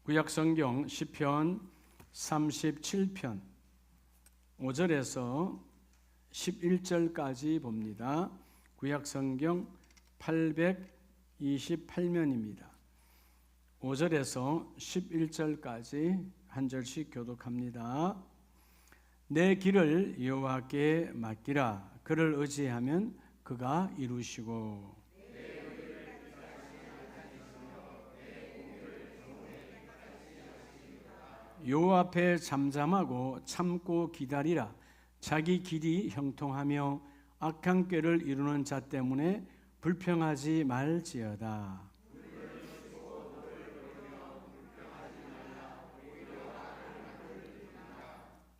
구약성경 시편 37편 5절에서 11절까지 봅니다. 구약성경 828면입니다. 5절에서 11절까지 한 절씩 교독합니다. 내 길을 여호와께 맡기라. 그를 의지하면 그가 이루시고 여호와 앞에 잠잠하고 참고 기다리라. 자기 길이 형통하며 악한 꾀를 이루는 자 때문에 불평하지 말지어다.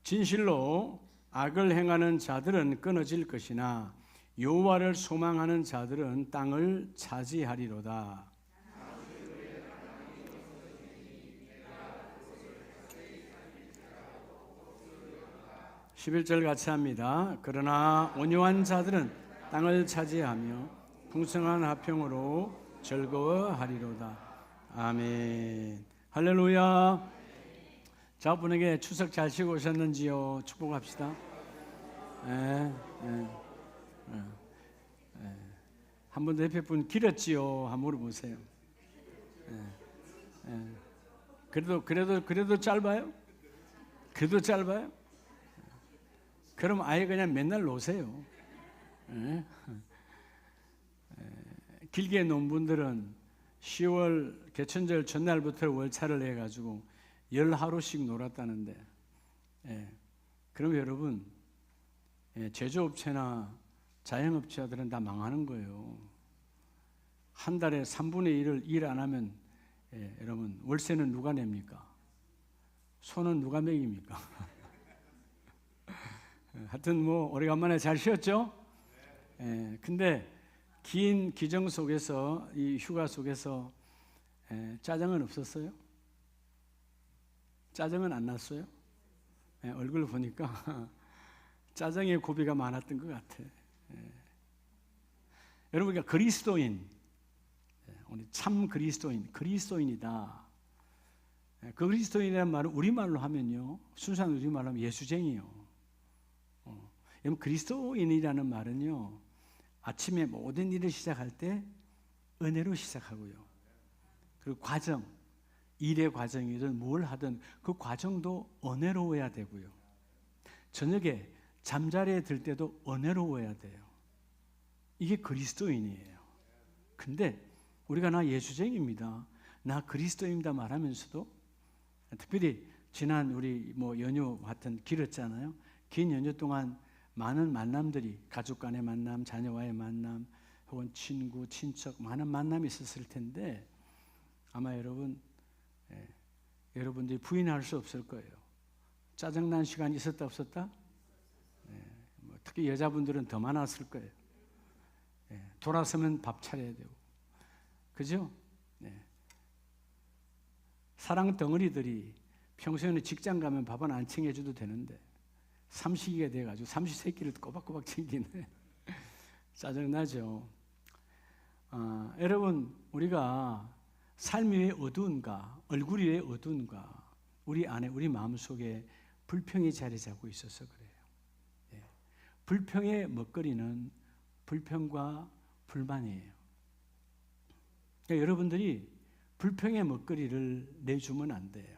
진실로 악을 행하는 자들은 끊어질 것이나 여호와를 소망하는 자들은 땅을 차지하리로다. 11절 같이 합니다. 그러나 온유한 자들은 땅을 차지하며 풍성한 화평으로 즐거워하리로다. 아멘. 할렐루야. 자분에게 추석 잘 쉬고 오셨는지요? 축복합시다. 한 번 더 옆에 분 길었지요? 한번 물어보세요. 그래도 짧아요? 그래도 짧아요? 그럼 아예 그냥 맨날 노세요. 길게 논 분들은 10월 개천절 전날부터 월차를 해가지고 10하루씩 놀았다는데, 그럼 여러분, 제조업체나 자영업자들은 다 망하는 거예요. 한 달에 3분의 1을 일 안 하면, 여러분, 월세는 누가 냅니까? 소는 누가 먹입니까? 하여튼 뭐 오래간만에 잘 쉬었죠? 근데 긴 기정 속에서, 이 휴가 속에서 짜증은 없었어요? 짜증은 안 났어요? 얼굴 보니까 짜증의 고비가 많았던 것 같아. 여러분, 그러니까 그리스도인, 우리 참 그리스도인이다. 그 그리스도인이라는 말은 우리말로 하면요, 순수한 우리말로 하면 예수쟁이요. 여러분, 그리스도인이라는 말은요, 아침에 모든 일을 시작할 때 은혜로 시작하고요. 그리고 과정, 일의 과정이든 뭘 하든 그 과정도 은혜로워야 되고요. 저녁에 잠자리에 들 때도 은혜로워야 돼요. 이게 그리스도인이에요. 근데 우리가 나 예수쟁이입니다, 나 그리스도입니다 말하면서도, 특별히 지난 우리 뭐 연휴 하여튼 길었잖아요. 긴 연휴 동안 많은 만남들이, 가족 간의 만남, 자녀와의 만남, 혹은 친구, 친척, 많은 만남이 있었을 텐데, 아마 여러분들이 부인할 수 없을 거예요. 짜증난 시간이 있었다 없었다? 특히 여자분들은 더 많았을 거예요. 돌아서면 밥 차려야 되고, 그죠? 사랑 덩어리들이 평소에는 직장 가면 밥은 안 챙겨줘도 되는데 삼식이가 돼가지고 삼시세끼를 꼬박꼬박 챙기네. 짜증나죠. 여러분, 우리가 삶이 왜 어두운가, 얼굴이 왜 어두운가, 우리 안에, 우리 마음속에 불평이 자리 잡고 있어서 그래요. 불평의 먹거리는 불평과 불만이에요. 그러니까 여러분들이 불평의 먹거리를 내주면 안 돼요.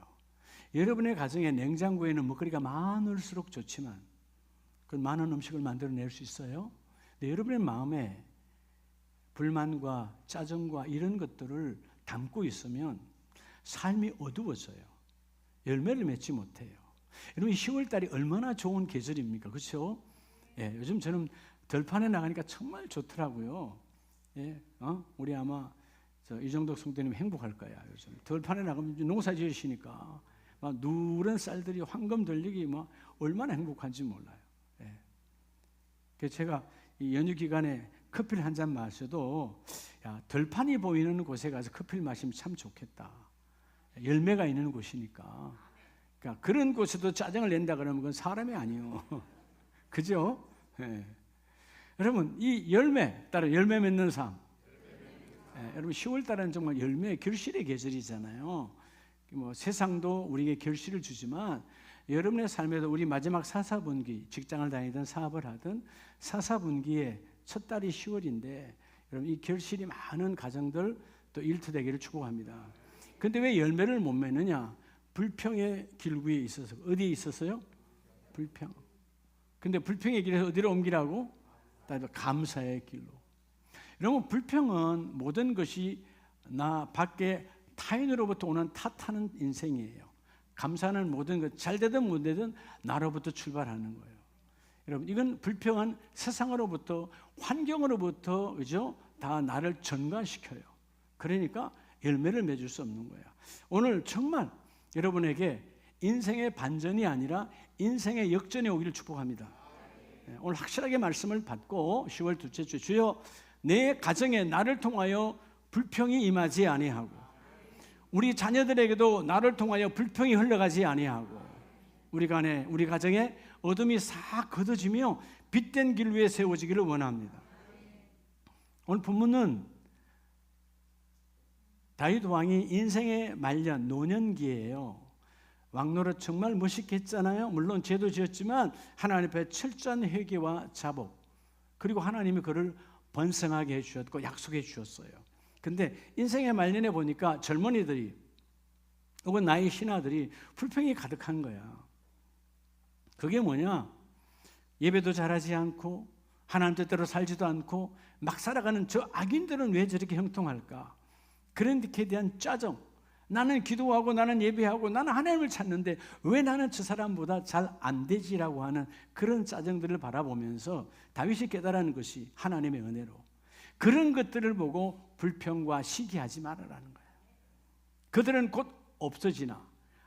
여러분의 가정에 냉장고에는 먹거리가 많을수록 좋지만, 그 많은 음식을 만들어낼 수 있어요. 근데 여러분의 마음에 불만과 짜증과 이런 것들을 담고 있으면 삶이 어두워져요. 열매를 맺지 못해요. 여러분, 10월달이 얼마나 좋은 계절입니까? 그렇죠? 요즘 저는 들판에 나가니까 정말 좋더라고요. 우리 아마 이정덕 성도님 행복할 거야. 요즘 들판에 나가면 농사 지으시니까 막 누런 쌀들이 황금 들리기 막 얼마나 행복한지 몰라요. 그래서 제가 이 연휴 기간에 커피를 한 잔 마셔도, 야, 들판이 보이는 곳에 가서 커피를 마시면 참 좋겠다. 열매가 있는 곳이니까. 그러니까 그런 곳에도 짜증을 낸다 그러면 그건 사람이 아니에요. 그죠? 여러분, 이 열매, 따로 열매 맺는 삶. 여러분, 10월 달은 정말 열매, 결실의 계절이잖아요. 세상도 우리에게 결실을 주지만 여러분의 삶에도 우리 마지막 사사분기, 직장을 다니든 사업을 하든 사사분기의 첫 달이 10월인데 여러분 이 결실이 많은 가정들 또 일터되기를 축복합니다. 근데 왜 열매를 못 맺느냐? 불평의 길구에 있어서. 어디에 있었어요? 불평. 근데 불평의 길에서 어디로 옮기라고? 감사의 길로. 여러분 불평은 모든 것이 나 밖에 타인으로부터 오는 탓하는 인생이에요. 감사는 모든 것 잘 되든 못 되든 나로부터 출발하는 거예요. 여러분 이건 불평은 세상으로부터 환경으로부터 그죠? 다 나를 전가시켜요. 그러니까 열매를 맺을 수 없는 거예요. 오늘 정말 여러분에게 인생의 반전이 아니라 인생의 역전이 오기를 축복합니다. 오늘 확실하게 말씀을 받고 10월 둘째 주 주여 내 가정에 나를 통하여 불평이 임하지 아니하고 우리 자녀들에게도 나를 통하여 불평이 흘러가지 아니하고 우리 가정에 어둠이 싹 걷어지며 빛된 길 위에 세워지기를 원합니다. 오늘 본문은 다윗 왕이 인생의 말년 노년기예요. 왕노릇 정말 멋있게 했잖아요. 물론 죄도 지었지만 하나님 앞에 철저한 회개와 자복 그리고 하나님이 그를 번성하게 해주셨고 약속해 주셨어요. 근데 인생의 말년에 보니까 젊은이들이 혹은 나의 신하들이 불평이 가득한 거야. 그게 뭐냐? 예배도 잘하지 않고 하나님 뜻대로 살지도 않고 막 살아가는 저 악인들은 왜 저렇게 형통할까? 그런 데에 대한 짜증. 나는 기도하고 나는 예배하고 나는 하나님을 찾는데 왜 나는 저 사람보다 잘 안 되지라고 하는 그런 짜증들을 바라보면서 다윗이 깨달은 것이 하나님의 은혜로 그런 것들을 보고 불평과 시기하지 말아라는 거예요. 그들은 곧 없어지나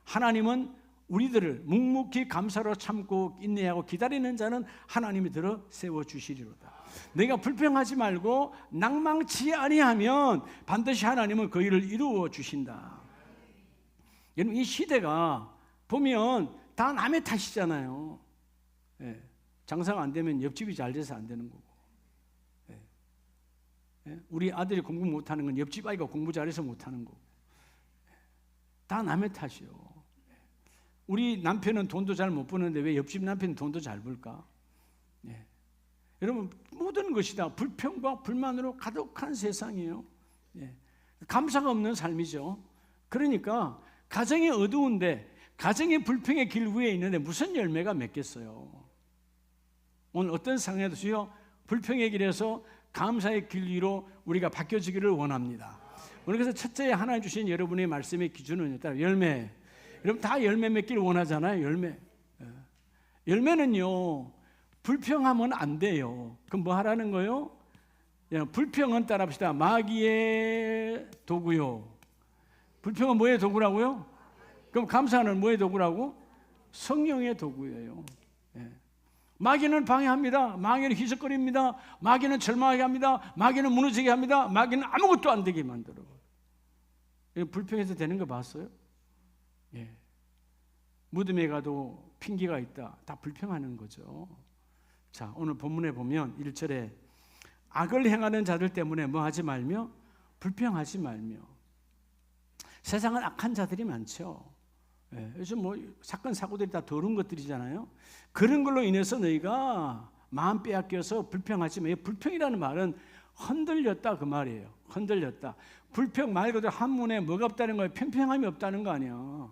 하나님은 우리들을 묵묵히 감사로 참고 인내하고 기다리는 자는 하나님이 들어 세워주시리로다. 내가 불평하지 말고 낭망치 아니하면 반드시 하나님은 그 일을 이루어 주신다. 여러분 이 시대가 보면 다 남의 탓이잖아요. 예, 장사가 안 되면 옆집이 잘 돼서 안 되는 거고 우리 아들이 공부 못하는 건 옆집 아이가 공부 잘해서 못하는 거고 다 남의 탓이요. 우리 남편은 돈도 잘 못 버는데 왜 옆집 남편은 돈도 잘 벌까? 여러분 모든 것이 다 불평과 불만으로 가득한 세상이에요. 감사가 없는 삶이죠. 그러니까 가정이 어두운데 가정이 불평의 길 위에 있는데 무슨 열매가 맺겠어요? 오늘 어떤 상황에도 주여 불평의 길에서 감사의 길 위로 우리가 바뀌어지기를 원합니다. 오늘 그래서 첫째 하나님 주신 여러분의 말씀의 기준은 일단 열매. 여러분 다 열매 맺기를 원하잖아요. 열매는요 불평하면 안 돼요. 그럼 뭐 하라는 거예요? 불평은 따라합시다. 마귀의 도구요. 불평은 뭐의 도구라고요? 그럼 감사는 뭐의 도구라고? 성령의 도구예요. 마귀는 방해합니다. 마귀는 희석거립니다. 마귀는 절망하게 합니다. 마귀는 무너지게 합니다. 마귀는 아무것도 안 되게 만들어. 불평해서 되는 거 봤어요? 무덤에 가도 핑계가 있다. 다 불평하는 거죠. 자, 오늘 본문에 보면 1절에 악을 행하는 자들 때문에 뭐 하지 말며 불평하지 말며. 세상은 악한 자들이 많죠. 요즘 뭐 사건 사고들이 다 더러운 것들이잖아요. 그런 걸로 인해서 너희가 마음 빼앗겨서 불평하지 마. 불평이라는 말은 흔들렸다 그 말이에요. 흔들렸다. 불평 말 그대로 한문에 뭐가 없다는 거예요? 평평함이 없다는 거 아니야.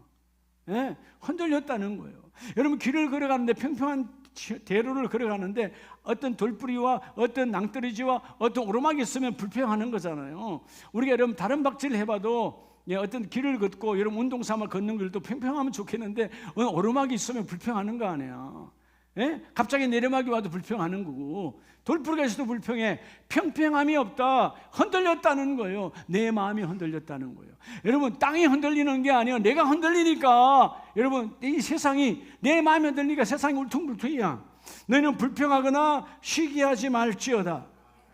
흔들렸다는 거예요. 여러분 길을 걸어가는데 평평한 대로를 걸어가는데 어떤 돌뿌리와 어떤 낭떠러지와 어떤 오르막이 있으면 불평하는 거잖아요. 우리가 여러분 다른 박질을 해봐도 어떤 길을 걷고 여러분 운동 삼아 걷는 길도 평평하면 좋겠는데 오르막이 있으면 불평하는 거 아니야. 갑자기 내리막이 와도 불평하는 거고 돌뿌리가 있어도 불평해. 평평함이 없다. 흔들렸다는 거예요. 내 마음이 흔들렸다는 거예요. 여러분 땅이 흔들리는 게 아니에요. 내가 흔들리니까 여러분 이 세상이 내 마음이 흔들리니까 세상이 울퉁불퉁이야. 너희는 불평하거나 시기하지 말지어다.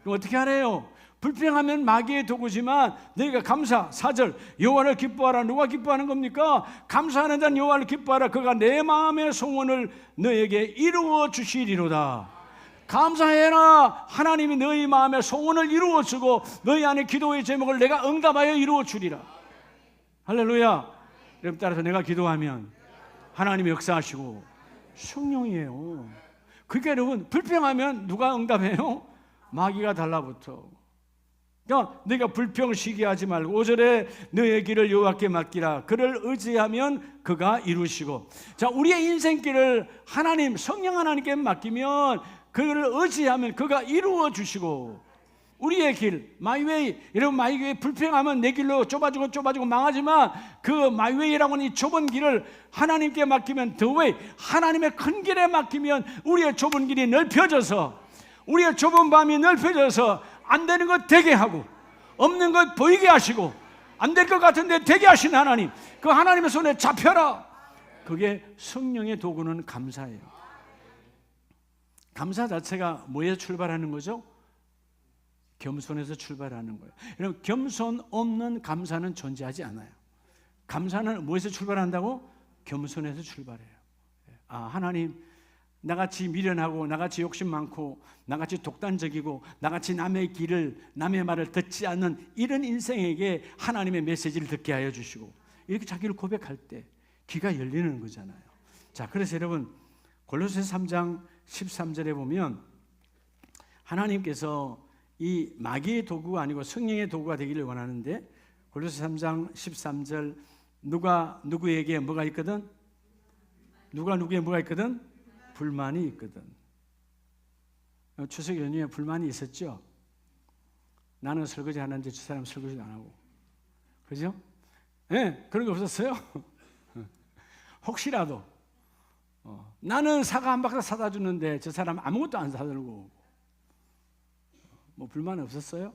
그럼 어떻게 하래요? 불평하면 마귀의 도구지만 너희가 감사 4절 여호와를 기뻐하라. 누가 기뻐하는 겁니까? 감사하는 자는 여호와를 기뻐하라. 그가 내 마음의 소원을 너에게 이루어 주시리로다. 감사해라. 하나님이 너희 마음의 소원을 이루어 주고 너희 안에 기도의 제목을 내가 응답하여 이루어 주리라. 할렐루야. 여러분 따라서 내가 기도하면 하나님이 역사하시고 성령이에요. 그게 여러분 불평하면 누가 응답해요? 마귀가 달라붙어. 그러니까 네가 불평을 쉬게 하지 말고 5절에 너의 길을 여호와께 맡기라. 그를 의지하면 그가 이루시고. 자, 우리의 인생길을 하나님 성령 하나님께 맡기면 그를 의지하면 그가 이루어 주시고. 우리의 길, 마이웨이, 여러분 마이웨이 불평하면 내 길로 좁아지고 망하지만 그 마이웨이라고 하는 이 좁은 길을 하나님께 맡기면 더 웨이, 하나님의 큰 길에 맡기면 우리의 좁은 길이 넓혀져서, 우리의 좁은 밤이 넓혀져서 안 되는 것 되게 하고 없는 것 보이게 하시고 안 될 것 같은데 되게 하신 하나님, 그 하나님의 손에 잡혀라. 그게 성령의 도구는 감사예요. 감사 자체가 뭐에 출발하는 거죠? 겸손에서 출발하는 거예요. 여러분 겸손 없는 감사는 존재하지 않아요. 감사는 무엇에서 출발한다고? 겸손에서 출발해요. 하나님, 나같이 미련하고 나같이 욕심 많고 나같이 독단적이고 나같이 남의 길을, 남의 말을 듣지 않는 이런 인생에게 하나님의 메시지를 듣게 하여 주시고, 이렇게 자기를 고백할 때 귀가 열리는 거잖아요. 자, 그래서 여러분 골로새서 3장 13절에 보면 하나님께서 이 마귀의 도구가 아니고 성령의 도구가 되기를 원하는데, 골로새 3장 13절 누가 누구에게 뭐가 있거든? 누가 누구에게 뭐가 있거든? 불만이 있거든. 추석 연휴에 불만이 있었죠? 나는 설거지 하는데 저 사람 설거지도 안 하고. 그죠? 네, 그런 거 없었어요? 혹시라도 나는 사과 한 박스 사다 주는데 저 사람 아무것도 안 사들고. 뭐 불만 없었어요?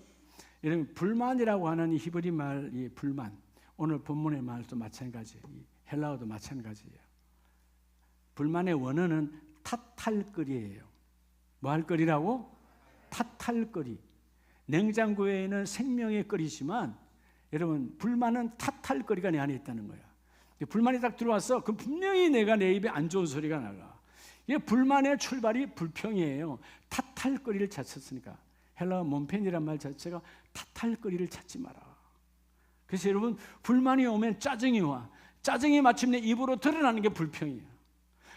여러분 불만이라고 하는 이 히브리 말, 이 불만, 오늘 본문의 말도 마찬가지, 헬라어도 마찬가지예요. 불만의 원어는 탓할거리예요. 뭐 할 거리라고? 탓할거리. 냉장고에는 생명의 거리지만 여러분 불만은 탓할거리가 내 안에 있다는 거야. 불만이 딱 들어와서 그 분명히 내가 내 입에 안 좋은 소리가 나가. 이게 불만의 출발이 불평이에요. 탓할거리를 찾았으니까. 헬라어 몬펜이란 말 자체가 탓할거리를 찾지 마라. 그래서 여러분 불만이 오면 짜증이 와. 짜증이 마침내 입으로 드러나는 게 불평이야.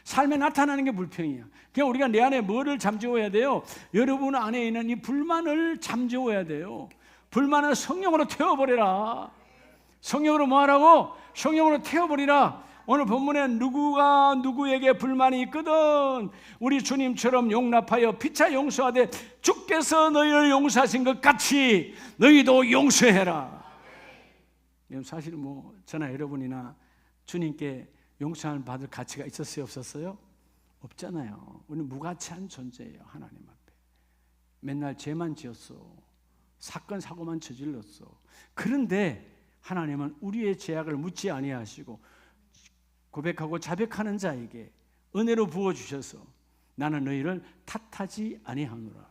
삶에 나타나는 게 불평이야. 그러니까 우리가 내 안에 뭐를 잠재워야 돼요? 여러분 안에 있는 이 불만을 잠재워야 돼요. 불만을 성령으로 태워버리라. 성령으로 뭐 하라고? 성령으로 태워버리라. 오늘 본문에 누구가 누구에게 불만이 있거든 우리 주님처럼 용납하여 피차 용서하되 주께서 너희를 용서하신 것 같이 너희도 용서해라. 사실 뭐 저나 여러분이나 주님께 용서를 받을 가치가 있었어요? 없었어요? 없잖아요. 우리는 무가치한 존재예요. 하나님 앞에 맨날 죄만 지었어. 사건 사고만 저질렀어. 그런데 하나님은 우리의 죄악을 묻지 아니하시고 고백하고 자백하는 자에게 은혜로 부어주셔서 나는 너희를 탓하지 아니하노라.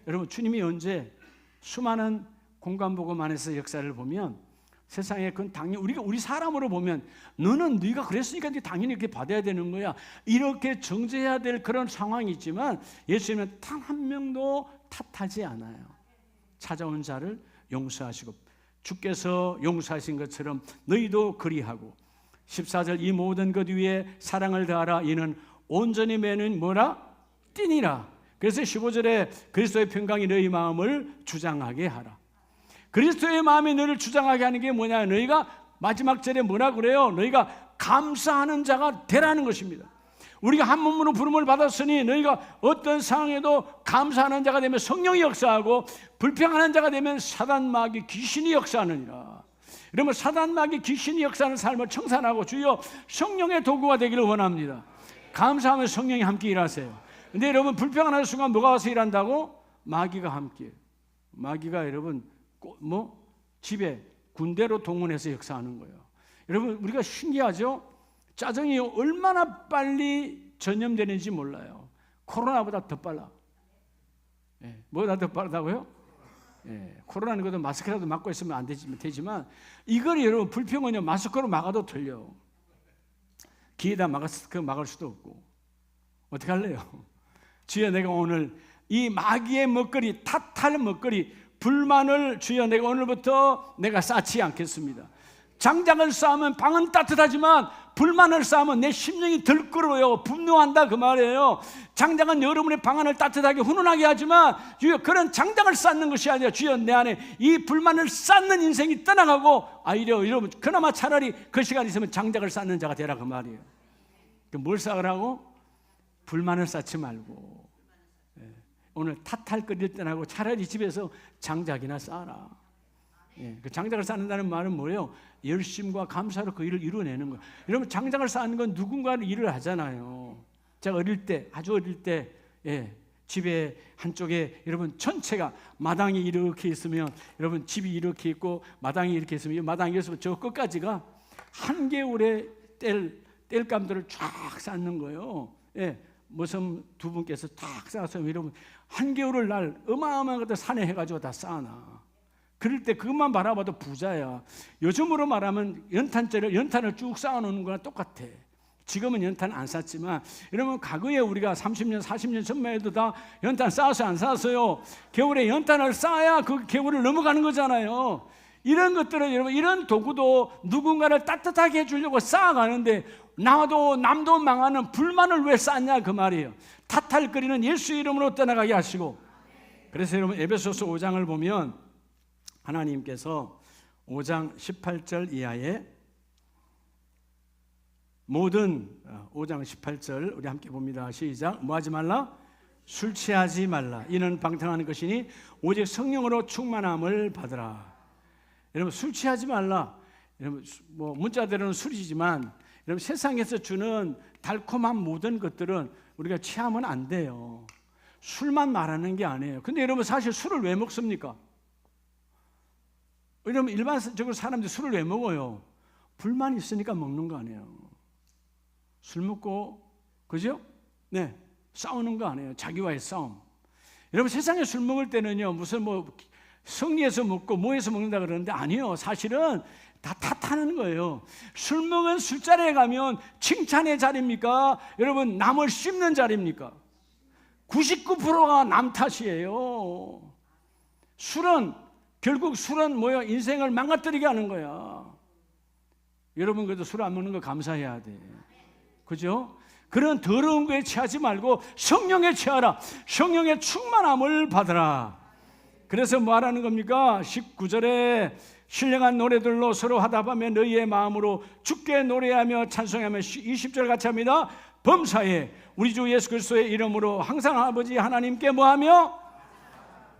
여러분 주님이 언제 수많은 공간복음 안에서 역사를 보면 세상에 그건 당연히 우리 사람으로 보면 너는 네가 그랬으니까 당연히 이렇게 받아야 되는 거야, 이렇게 정죄해야 될 그런 상황이 있지만 예수님은 단 한 명도 탓하지 않아요. 찾아온 자를 용서하시고 주께서 용서하신 것처럼 너희도 그리하고 14절 이 모든 것 위에 사랑을 다하라. 이는 온전히 매는 뭐라? 띠니라. 그래서 15절에 그리스도의 평강이 너희 마음을 주장하게 하라. 그리스도의 마음이 너를 주장하게 하는 게 뭐냐? 너희가 마지막 절에 뭐라 그래요? 너희가 감사하는 자가 되라는 것입니다. 우리가 한 몸으로 부름을 받았으니 너희가 어떤 상황에도 감사하는 자가 되면 성령이 역사하고 불평하는 자가 되면 사단 마귀 귀신이 역사하느니라. 여러분 사단 마귀 귀신이 역사하는 삶을 청산하고 주여 성령의 도구가 되기를 원합니다. 감사하면 성령이 함께 일하세요. 근데 여러분 불평하는 순간 뭐가 와서 일한다고? 마귀가 함께. 마귀가 여러분 집에 군대로 동원해서 역사하는 거예요. 여러분 우리가 신기하죠? 짜증이 얼마나 빨리 전염되는지 몰라요. 코로나보다 더 빨라. 뭐보다 더 빠르다고요? 코로나는 것도 마스크라도 막고 있으면 안 되지만 이걸 여러분 불평은요 마스크로 막아도 틀려. 귀에다 막을 수도 없고. 어떻게 할래요? 주여 내가 오늘 이 마귀의 먹거리, 탓할 먹거리, 불만을 주여 내가 오늘부터 내가 쌓지 않겠습니다. 장작을 쌓으면 방은 따뜻하지만 불만을 쌓으면 내 심령이 들끓어요. 분노한다 그 말이에요. 장작은 여러분의 방 안을 따뜻하게 훈훈하게 하지만 주여 그런 장작을 쌓는 것이 아니라 주여 내 안에 이 불만을 쌓는 인생이 떠나가고 여러분 그나마 차라리 그 시간 있으면 장작을 쌓는 자가 되라 그 말이에요. 뭘 쌓으라고? 불만을 쌓지 말고 오늘 탓할 때나고 차라리 집에서 장작이나 쌓아라. 그 장작을 쌓는다는 말은 뭐예요? 열심과 감사로 그 일을 이루어내는 거예요. 여러분 장작을 쌓는 건 누군가는 일을 하잖아요. 제가 아주 어릴 때 집에 한쪽에 여러분 전체가 마당이 이렇게 있으면 여러분 집이 이렇게 있고 마당이 이렇게 있으면 이 마당이 있으면 저 끝까지가 한겨울에 뗄감들을 쫙 쌓는 거예요. 무슨 두 분께서 탁 쌓아서 여러분 한겨울을 날 어마어마한 것들 산에 해가지고 다 쌓아놔. 그럴 때 그것만 바라봐도 부자야. 요즘으로 말하면 연탄을 쭉 쌓아놓는 거랑 똑같아. 지금은 연탄 안 쌓지만 여러분 과거에 우리가 30년 40년 전만 해도 다 연탄 쌓았어요 안 쌓았어요? 겨울에 연탄을 쌓아야 그 겨울을 넘어가는 거잖아요. 이런 것들은 여러분 이런 도구도 누군가를 따뜻하게 해주려고 쌓아가는데 나도 남도 망하는 불만을 왜 쌓냐 그 말이에요. 탓할 거리는 예수 이름으로 떠나가게 하시고. 그래서 여러분 에베소서 5장을 보면 하나님께서 5장 18절 이하에 모든 5장 18절 우리 함께 봅니다. 시작. 뭐하지 말라? 술 취하지 말라. 이는 방탕하는 것이니 오직 성령으로 충만함을 받으라. 여러분 술 취하지 말라. 여러분 뭐 문자대로는 술이지만 여러분 세상에서 주는 달콤한 모든 것들은 우리가 취하면 안 돼요. 술만 말하는 게 아니에요. 근데 여러분 사실 술을 왜 먹습니까? 여러분 일반적으로 사람들이 술을 왜 먹어요? 불만이 있으니까 먹는 거 아니에요. 술 먹고 그죠? 싸우는 거 아니에요. 자기와의 싸움. 여러분 세상에 술 먹을 때는요 무슨 뭐 성리에서 먹고 뭐해서 먹는다 그러는데 아니요. 사실은 다 탓하는 거예요. 술 먹은 술자리에 가면 칭찬의 자리입니까? 여러분 남을 씹는 자리입니까? 99%가 남 탓이에요. 결국 술은 뭐야? 인생을 망가뜨리게 하는 거야. 여러분 그래도 술 안 먹는 거 감사해야 돼. 그죠? 그런 더러운 거에 취하지 말고 성령에 취하라. 성령의 충만함을 받으라. 그래서 뭐 하라는 겁니까? 19절에 신령한 노래들로 서로 화답하며 너희의 마음으로 주께 노래하며 찬송하며 20절 같이 합니다. 범사에 우리 주 예수 그리스도의 이름으로 항상 아버지 하나님께 뭐하며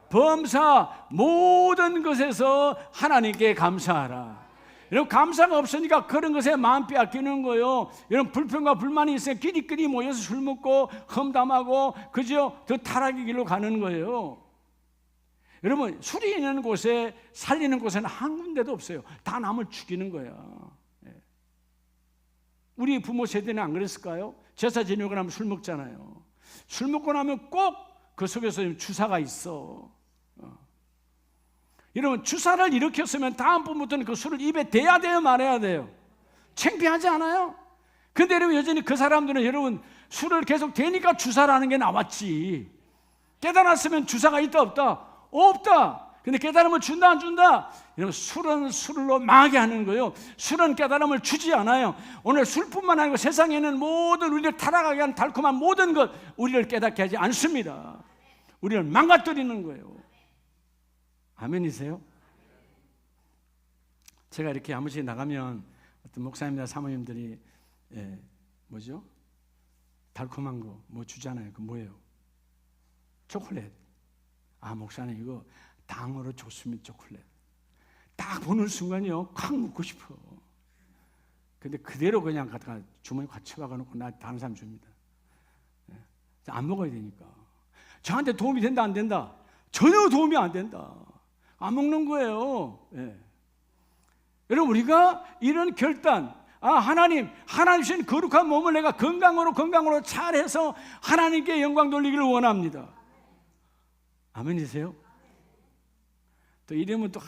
범사 모든 것에서 하나님께 감사하라. 여러분 감사가 없으니까 그런 것에 마음 빼앗기는 거예요. 여러분 불평과 불만이 있으면 끼리끼리 모여서 술 먹고 험담하고 그죠? 더 타락의 길로 가는 거예요. 여러분 술이 있는 곳에 살리는 곳에는 한 군데도 없어요. 다 남을 죽이는 거야. 우리 부모 세대는 안 그랬을까요? 제사 지내고 나면 술 먹잖아요. 술 먹고 나면 꼭 그 속에서 주사가 있어. 여러분 주사를 일으켰으면 다음번부터는 그 술을 입에 대야 돼요 말해야 돼요? 창피하지 않아요? 근데 여러분 여전히 그 사람들은 여러분 술을 계속 대니까 주사라는 게 나왔지. 깨달았으면 주사가 있다 없다? 없다. 근데 깨달음을 준다 안 준다? 여러분 술은 술로 망하게 하는 거예요. 술은 깨달음을 주지 않아요. 오늘 술뿐만 아니고 세상에는 모든 우리를 타락하게 하는 달콤한 모든 것 우리를 깨닫게 하지 않습니다. 우리를 망가뜨리는 거예요. 아멘이세요? 제가 이렇게 한 번씩 나가면 어떤 목사님이나 사모님들이 뭐죠? 달콤한 거 뭐 주잖아요. 그 뭐예요? 초콜릿. 아 목사님 이거 당으로 좋습니다. 초콜릿. 딱 보는 순간이요 콱 먹고 싶어. 근데 그대로 그냥 갖다가 주머니 꽉 채워가놓고 나 다른 사람 줍니다. 안 먹어야 되니까. 저한테 도움이 된다 안 된다? 전혀 도움이 안 된다. 안 먹는 거예요. 여러분 우리가 이런 결단, 하나님 주신 거룩한 몸을 내가 건강으로 잘해서 하나님께 영광 돌리기를 원합니다. 아멘이세요? 또 이러면 또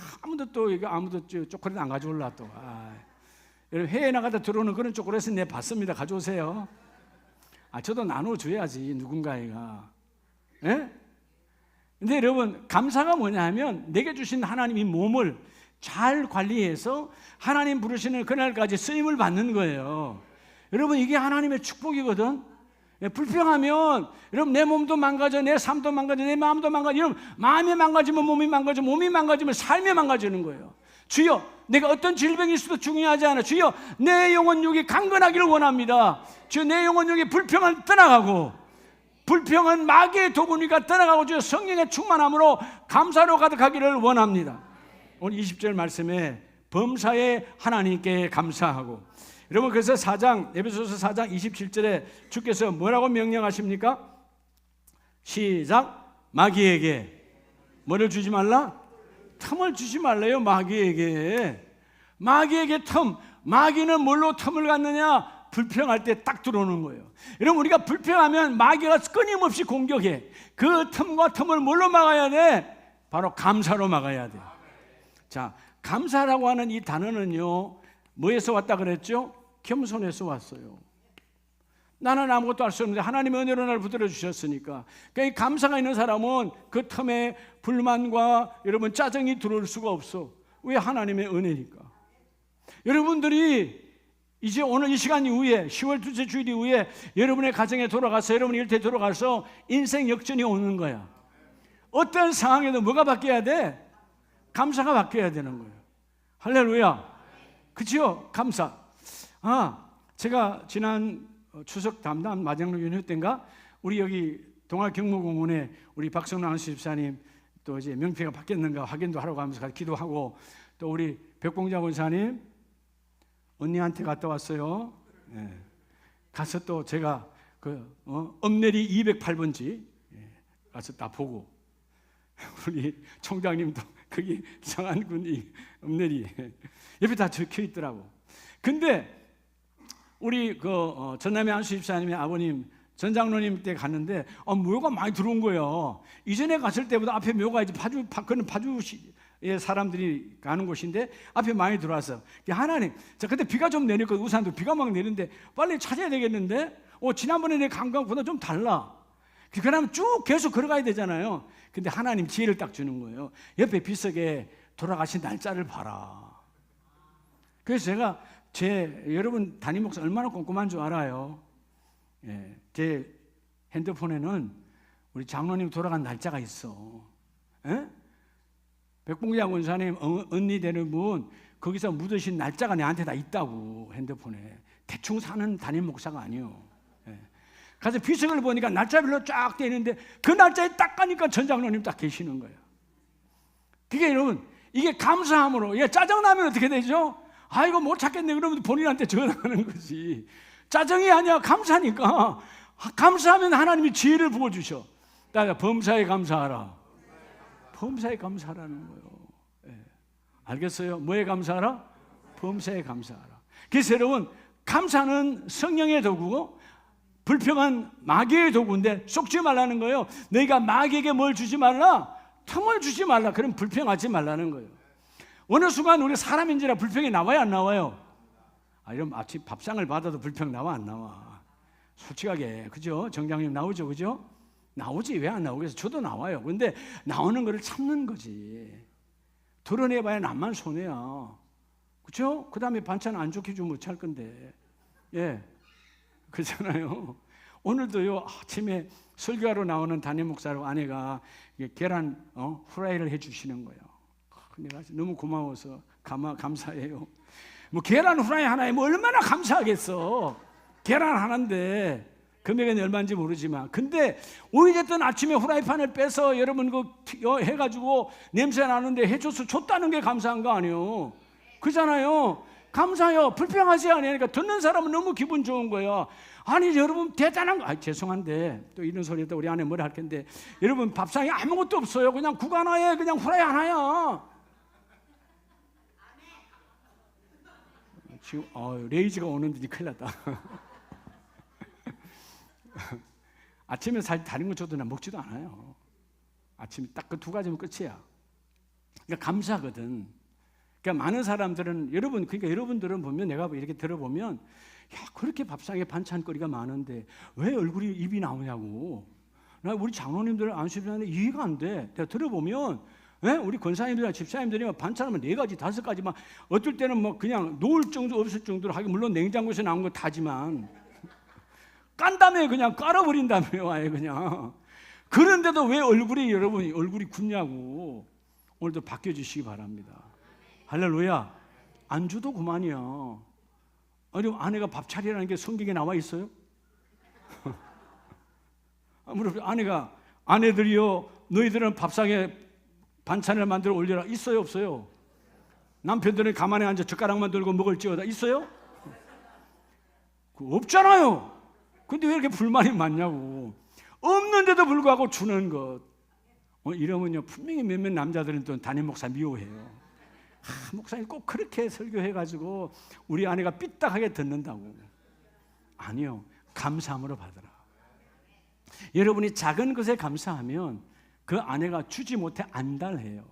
아무도 초콜릿 안 가져올라 또. 여러분 해외 나가다 들어오는 그런 초콜릿은 내가 봤습니다. 가져오세요. 저도 나눠줘야지 누군가가. 근데 여러분 감사가 뭐냐 하면 내게 주신 하나님이 몸을 잘 관리해서 하나님 부르시는 그날까지 쓰임을 받는 거예요. 여러분, 이게 하나님의 축복이거든. 불평하면 여러분 내 몸도 망가져, 내 삶도 망가져, 내 마음도 망가져. 여러분 마음이 망가지면 몸이 망가져, 몸이 망가지면 삶이 망가지는 거예요. 주여, 내가 어떤 질병이 있어도 중요하지 않아. 주여, 내 영혼육이 강건하기를 원합니다. 주여, 내 영혼육이 불평을 떠나가고, 불평은 마귀의 도구니까 떠나가고, 주여 성령의 충만함으로 감사로 가득하기를 원합니다. 오늘 20절 말씀에 범사에 하나님께 감사하고, 여러분 그래서 에베소서 4장 27절에 주께서 뭐라고 명령하십니까? 시작. 마귀에게 뭐를 주지 말라? 틈을 주지 말래요. 마귀에게 틈. 마귀는 뭘로 틈을 갖느냐? 불평할 때 딱 들어오는 거예요. 여러분, 우리가 불평하면 마귀가 끊임없이 공격해. 그 틈과 틈을 뭘로 막아야 돼? 바로 감사로 막아야 돼. 자, 감사라고 하는 이 단어는요, 뭐에서 왔다 그랬죠? 겸손에서 왔어요. 나는 아무것도 할 수 없는데 하나님의 은혜로 나를 붙들어 주셨으니까. 그러니까 감사가 있는 사람은 그 틈에 불만과 여러분 짜증이 들어올 수가 없어. 왜? 하나님의 은혜니까. 여러분들이 이제 오늘 이 시간 이후에 10월 둘째 주일 이후에 여러분의 가정에 돌아가서 여러분의 일터에 돌아가서 인생 역전이 오는 거야. 어떤 상황에도 뭐가 바뀌어야 돼? 감사가 바뀌어야 되는 거예요. 할렐루야. 그죠? 감사. 제가 지난 추석 담당 마지막 연휴 때인가 우리 여기 동아경무공원에 우리 박성남 집사님 또 이제 명패가 바뀌었는가 확인도 하러 가면서 기도하고, 또 우리 백봉자 권사님 언니한테 갔다 왔어요. 예. 가서 또 제가 읍내리 208번지 가서 다 보고, 우리 총장님도 거기 성안군 읍내리 옆에 다 적혀 있더라고. 근데 우리 전남의 안수 집사님의 아버님 전장로님 때 갔는데 묘가 많이 들어온 거예요. 이전에 갔을 때보다 앞에 묘가 이제 그는 파주의 사람들이 가는 곳인데 앞에 많이 들어와서 하나님, 자 그때 비가 좀 내렸거든. 우산도 비가 막 내리는데 빨리 찾아야 되겠는데 지난번에 내 간 것보다 좀 달라. 그러면 쭉 계속 걸어가야 되잖아요. 근데 하나님 지혜를 딱 주는 거예요. 옆에 비석에 돌아가신 날짜를 봐라. 그래서 제가 여러분 담임 목사 얼마나 꼼꼼한 줄 알아요. 예, 제 핸드폰에는 우리 장로님 돌아간 날짜가 있어. 예? 백봉자 권사님 언니 되는 분 거기서 묻으신 날짜가 내한테 다 있다고. 핸드폰에 대충 사는 담임 목사가 아니요. 예. 가서 비석을 보니까 날짜별로 쫙 돼 있는데 그 날짜에 딱 가니까 전 장로님 딱 계시는 거예요. 그게 여러분, 이게 감사함으로. 짜증나면 어떻게 되죠? 이거 못 찾겠네 그러면 본인한테 전화하는 거지. 짜증이 아니야. 감사니까. 감사하면 하나님이 지혜를 부어주셔. 범사에 감사하라. 범사에 감사하라는 거예요. 예. 알겠어요? 뭐에 감사하라? 범사에 감사하라. 그래서 여러분, 감사는 성령의 도구고 불평은 마귀의 도구인데 속지 말라는 거예요. 너희가 마귀에게 뭘 주지 말라? 틈을 주지 말라. 그럼 불평하지 말라는 거예요. 어느 순간 우리 사람인지라 불평이 나와요, 안 나와요? 이런 아침 밥상을 받아도 불평 나와, 안 나와? 솔직하게, 그죠? 정장님 나오죠, 그죠? 나오지. 왜 안 나오겠어? 저도 나와요. 근데 나오는 거를 참는 거지. 드러내봐야 남만 손해야. 그죠? 그 다음에 반찬 안 좋게 주면 어찌할 건데. 예. 그렇잖아요. 오늘도요, 아침에 설교하러 나오는 담임 목사로 아내가 계란 후라이를 해주시는 거예요. 내가 너무 고마워서 감사해요. 계란 후라이 하나에 얼마나 감사하겠어. 계란 하나인데 금액은 얼마인지 모르지만. 근데 어찌됐든 아침에 후라이팬을 빼서 여러분 해가지고 냄새 나는데 해줘서 줬다는 게 감사한 거 아니에요. 그잖아요. 감사해요. 불평하지 않으니까 듣는 사람은 너무 기분 좋은 거예요. 아니 여러분 대단한 거. 죄송한데 또 이런 소리 또 우리 아내 뭐라 할 텐데, 여러분 밥상에 아무것도 없어요. 그냥 국 하나에 그냥 후라이 하나야. 지금 레이즈가 오는데 큰일 났다. 아침에 다른 거 줘도 나 먹지도 않아요. 아침에 딱 그 두 가지면 끝이야. 그러니까 감사거든. 그러니까 많은 사람들은 그러니까 여러분들은 보면 내가 이렇게 들어보면 그렇게 밥상에 반찬거리가 많은데 왜 얼굴이 입이 나오냐고. 나 우리 장로님들 안수하는데 이해가 안 돼. 내가 들어보면 예? 우리 권사님들이나 집사님들이 반찬하면 4가지, 5가지만 어떨 때는 뭐 그냥 놓을 정도 없을 정도로 하긴 물론 냉장고에서 나온 거 다지만 깐 다음에 그냥 깔아버린 다음에 와요 그냥. 그런데도 왜 여러분이 얼굴이 굳냐고. 오늘도 바뀌어주시기 바랍니다. 할렐루야. 안주도 그만이야. 아니 아내가 밥 차리라는 게 성경에 나와 있어요? 아내들이요 너희들은 밥상에 반찬을 만들어 올려라 있어요 없어요? 남편들은 가만히 앉아 젓가락만 들고 먹을지어다 있어요? 없잖아요. 근데 왜 이렇게 불만이 많냐고. 없는데도 불구하고 주는 것. 이러면요 분명히 몇몇 남자들은 또 담임 목사 미워해요. 목사님 꼭 그렇게 설교해가지고 우리 아내가 삐딱하게 듣는다고. 아니요, 감사함으로 받으라. 여러분이 작은 것에 감사하면 그 아내가 주지 못해 안달해요.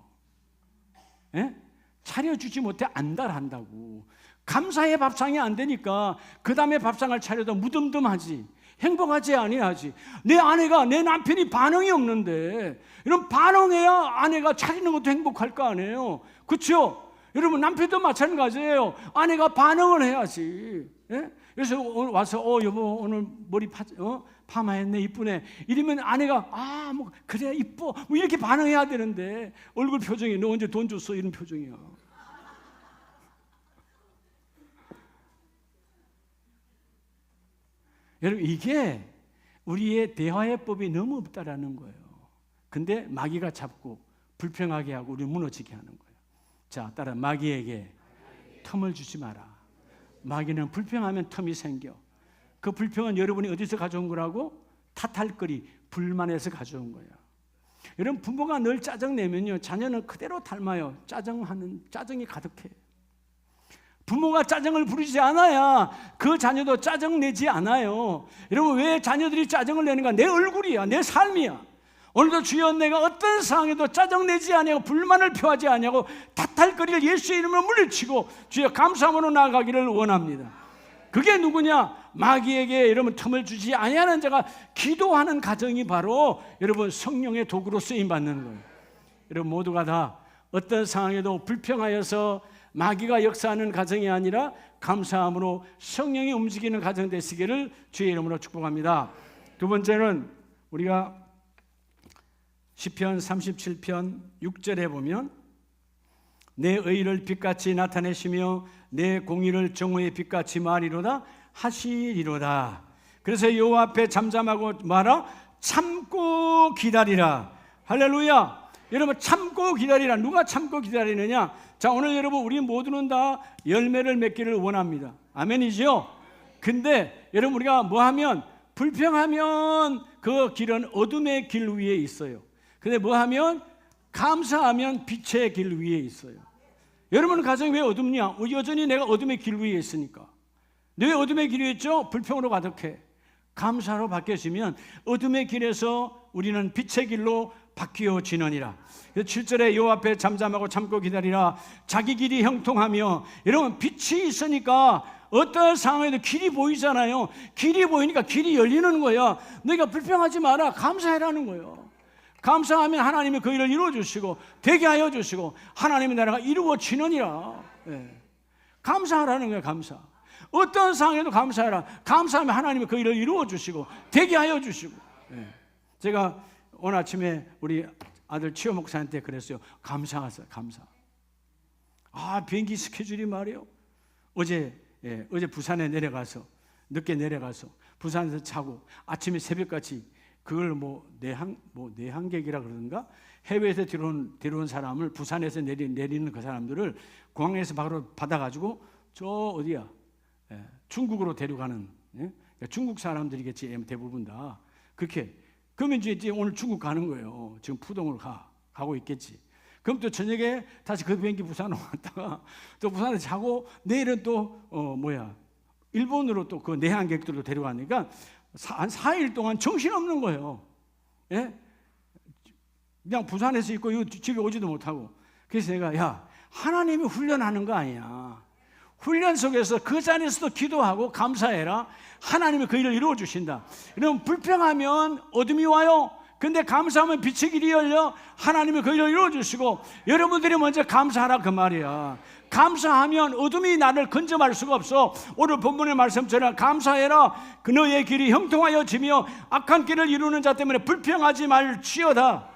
예? 차려주지 못해 안달한다고. 감사의 밥상이 안 되니까 그 다음에 밥상을 차려도 무덤덤하지, 행복하지 아니하지. 내 아내가, 내 남편이 반응이 없는데 이런 반응해야 아내가 차리는 것도 행복할 거 아니에요. 그렇죠? 여러분 남편도 마찬가지예요. 아내가 반응을 해야지. 예? 그래서 오늘 와서 여보 오늘 머리 파마했네 이쁘네 이러면 아내가 뭐 그래 이뻐 뭐 이렇게 반응해야 되는데 얼굴 표정이 너 언제 돈 줬어 이런 표정이야. 여러분 이게 우리의 대화의 법이 너무 없다라는 거예요. 근데 마귀가 잡고 불평하게 하고 우리 무너지게 하는 거예요. 자, 따라 마귀에게 틈을 주지 마라. 마귀는 불평하면 틈이 생겨. 그 불평은 여러분이 어디서 가져온 거라고? 탓할거리, 불만에서 가져온 거예요. 여러분 부모가 늘 짜증내면요 자녀는 그대로 닮아요. 짜증이 가득해. 부모가 짜증을 부리지 않아야 그 자녀도 짜증 내지 않아요. 여러분 왜 자녀들이 짜증을 내는가? 내 얼굴이야, 내 삶이야. 오늘도 주여 내가 어떤 상황에도 짜증내지 아니하고 불만을 표하지 아니하고 탓할거리를 예수의 이름으로 물리치고 주여 감사함으로 나아가기를 원합니다. 그게 누구냐? 마귀에게 여러분 틈을 주지 아니하는 자가 기도하는 가정이 바로 여러분 성령의 도구로 쓰임받는 거예요. 여러분 모두가 다 어떤 상황에도 불평하여서 마귀가 역사하는 가정이 아니라 감사함으로 성령이 움직이는 가정 되시기를 주의 이름으로 축복합니다. 두 번째는 우리가 시편 37편 6절에 보면 내 의를 빛같이 나타내시며 내 공의를 정오의 빛같이 말이로다 하시리로다. 그래서 여호와 앞에 잠잠하고 말아 참고 기다리라. 할렐루야. 여러분 참고 기다리라. 누가 참고 기다리느냐? 자 오늘 여러분 우리 모두는 다 열매를 맺기를 원합니다. 아멘이죠? 근데 여러분 우리가 뭐하면 불평하면 그 길은 어둠의 길 위에 있어요. 근데 뭐하면 감사하면 빛의 길 위에 있어요. 여러분 가정이 왜 어둡냐? 여전히 내가 어둠의 길 위에 있으니까. 왜 어둠의 길 위에 있죠? 불평으로 가득해. 감사로 바뀌어지면 어둠의 길에서 우리는 빛의 길로 바뀌어지느니라. 7절에 여호와 앞에 잠잠하고 참고 기다리라. 자기 길이 형통하며. 여러분 빛이 있으니까 어떤 상황에도 길이 보이잖아요. 길이 보이니까 길이 열리는 거야. 너희가 불평하지 마라. 감사해라는 거예요. 감사하면 하나님이 그 일을 이루어주시고 되게 하여 주시고 하나님의 나라가 이루어지느니라. 감사하라는 거예요. 감사. 어떤 상황에도 감사해라. 감사하면 하나님이 그 일을 이루어주시고 되게 하여 주시고. 제가 오늘 아침에 우리 아들 치호 목사한테 그랬어요. 감사하세요. 감사. 비행기 스케줄이 말이에요. 어제 부산에 내려가서 늦게 내려가서 부산에서 자고 아침에 새벽같이 그걸 내항객이라 그러는가? 해외에서 데려온 사람을 부산에서 내리는 그 사람들을 공항에서 바로 받아가지고 저 어디야? 중국으로 데려가는 중국 사람들이겠지 대부분 다 그렇게. 그러면 이제 오늘 중국 가는 거예요. 지금 푸동으로 가고 있겠지. 그럼 또 저녁에 다시 그 비행기 부산으로 왔다가 또 부산에 자고 내일은 또 일본으로 또 그 내항객들로 데려가니까 한 4일 동안 정신없는 거예요. 그냥 부산에서 있고 집에 오지도 못하고. 그래서 내가 하나님이 훈련하는 거 아니야. 훈련 속에서 그 자리에서도 기도하고 감사해라. 하나님이 그 일을 이루어 주신다. 여러분 불평하면 어둠이 와요. 근데 감사하면 빛의 길이 열려 하나님이 그 일을 이루어주시고, 여러분들이 먼저 감사하라 그 말이야. 감사하면 어둠이 나를 건져말 수가 없어. 오늘 본문의 말씀처럼 감사해라. 그 너의 길이 형통하여지며 악한 길을 이루는 자 때문에 불평하지 말지어다.